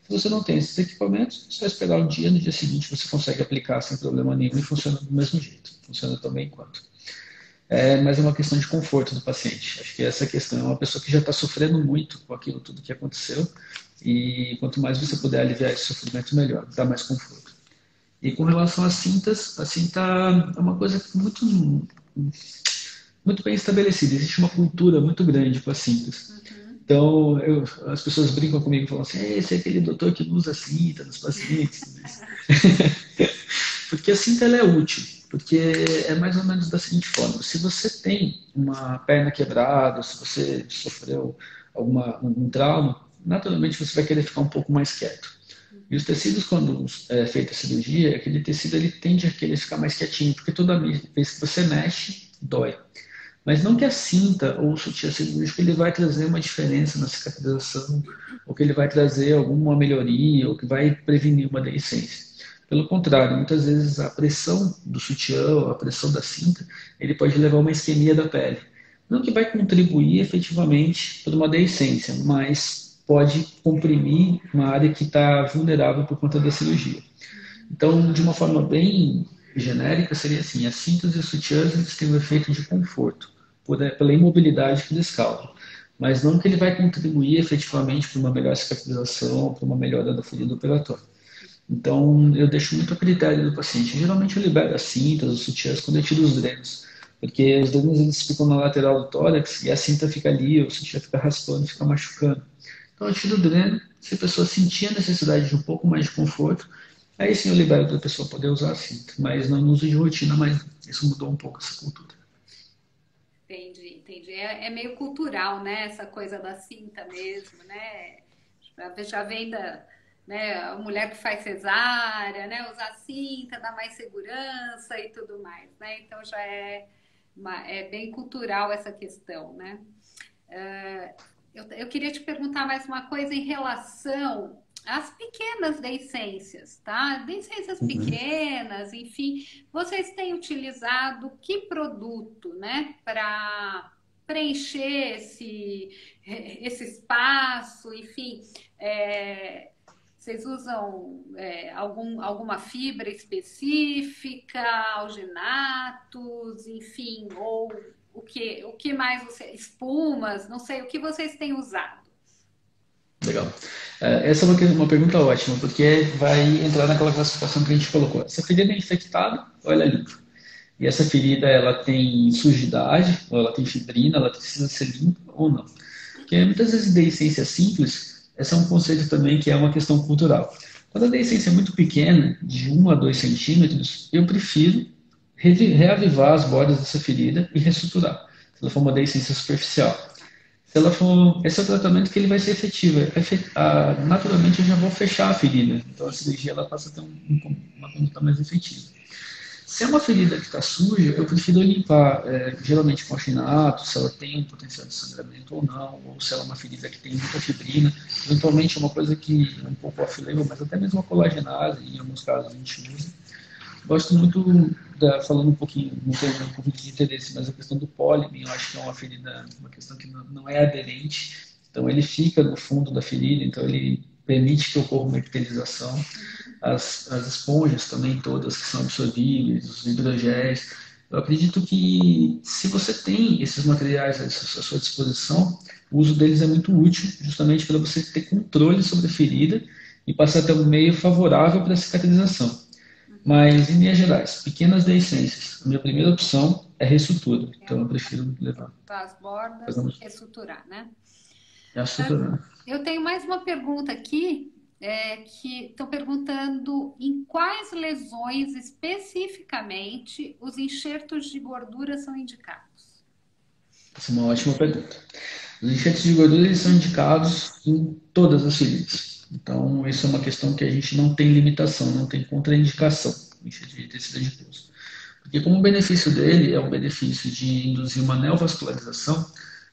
Se você não tem esses equipamentos, você vai esperar um dia, no dia seguinte você consegue aplicar sem problema nenhum e funciona do mesmo jeito. Funciona tão bem quanto. Mas é uma questão de conforto do paciente. Acho que essa questão é uma pessoa que já está sofrendo muito com aquilo tudo que aconteceu e quanto mais você puder aliviar esse sofrimento, melhor, dá mais conforto. E com relação às cintas, a cinta é uma coisa muito, muito bem estabelecida. Existe uma cultura muito grande com as cintas. Então, as pessoas brincam comigo e falam assim, esse é aquele doutor que usa cinta nos pacientes. Porque a cinta ela é útil. Porque é mais ou menos da seguinte forma: se você tem uma perna quebrada, se você sofreu um trauma, naturalmente você vai querer ficar um pouco mais quieto. E os tecidos, quando é feita a cirurgia, aquele tecido ele tende a querer ficar mais quietinho, porque toda vez que você mexe, dói. Mas não que a cinta ou o sutiã cirúrgico ele vai trazer uma diferença na cicatrização, ou que ele vai trazer alguma melhoria, ou que vai prevenir uma deiscência. Pelo contrário, muitas vezes a pressão do sutiã, a pressão da cinta, ele pode levar a uma isquemia da pele. Não que vai contribuir efetivamente para uma deiscência, mas pode comprimir uma área que está vulnerável por conta da cirurgia. Então, de uma forma bem genérica, seria assim: as cintas e os sutiãs eles têm um efeito de conforto, pela imobilidade que eles causam. Mas não que ele vai contribuir efetivamente para uma melhor cicatrização, para uma melhora da ferida operatória. Então, eu deixo muito a critério do paciente. Geralmente eu libero as cintas, os sutiãs, quando eu tiro os drenos. Porque os drenos eles ficam na lateral do tórax e a cinta fica ali, o sutiã fica raspando, fica machucando. Então eu tiro o dreno, se a pessoa sentir a necessidade de um pouco mais de conforto, Aí sim eu libero para a pessoa poder usar a cinta, mas não no uso de rotina, mas isso mudou um pouco essa cultura. Entendi, entendi. É meio cultural, né? Essa coisa da cinta mesmo, né? Já vem da, né, a mulher que faz cesárea, né? Usar cinta, dá mais segurança e tudo mais, né? Então já é bem cultural essa questão, né? Eu queria te perguntar mais uma coisa em relação às pequenas deiscências, tá? Deiscências Uhum. pequenas, enfim, vocês têm utilizado que produto, né, para preencher esse espaço, enfim, vocês usam alguma fibra específica, alginatos, enfim, ou o que mais você, espumas, não sei, o que vocês têm usado? Legal. Essa é uma pergunta ótima, porque vai entrar naquela classificação que a gente colocou. Essa ferida é infectada ou ela é limpa? E essa ferida, ela tem sujidade, ou ela tem fibrina, ela precisa ser limpa ou não? Porque muitas vezes deiscência simples, esse é um conceito também que é uma questão cultural. Quando a deiscência é muito pequena, de 1 a 2 centímetros, eu prefiro reavivar as bordas dessa ferida e reestruturar. Se ela for uma deiscência superficial. Se ela for, esse é o tratamento que ele vai ser efetivo. Naturalmente, eu já vou fechar a ferida. Então, a cirurgia ela passa a ter uma conduta mais efetiva. Se é uma ferida que está suja, eu prefiro limpar, geralmente com alginato, se ela tem um potencial de sangramento ou não, ou se ela é uma ferida que tem muita fibrina. Eventualmente, é uma coisa que é um pouco off-label, mas até mesmo a colagenase, em alguns casos, a gente usa. Gosto muito, falando um pouquinho, não tenho um conflito de interesse, mas a questão do pólipo, eu acho que é uma ferida, uma questão que não é aderente, então ele fica no fundo da ferida, então ele permite que ocorra uma epitelização. As esponjas também todas que são absorvíveis, os hidrogéis. Eu acredito que se você tem esses materiais à sua disposição, o uso deles é muito útil, justamente para você ter controle sobre a ferida e passar a ter um meio favorável para a cicatrização. Mas, em linhas gerais, pequenas deiscências. A minha primeira opção é reestrutura. Então, eu prefiro levar. As bordas, Fazemos reestruturar, né? a estrutura. Eu tenho mais uma pergunta aqui, que estão perguntando em quais lesões especificamente os enxertos de gordura são indicados. Essa é uma ótima pergunta. Os enxertos de gordura eles são indicados em todas as feridas. Então, isso é uma questão que a gente não tem limitação, não tem contraindicação, o enxerto de tecido adiposo. Porque como o benefício dele é um benefício de induzir uma neovascularização,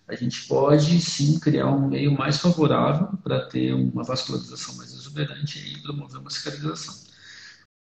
a gente pode sim criar um meio mais favorável para ter uma vascularização mais exuberante e promover uma cicatrização.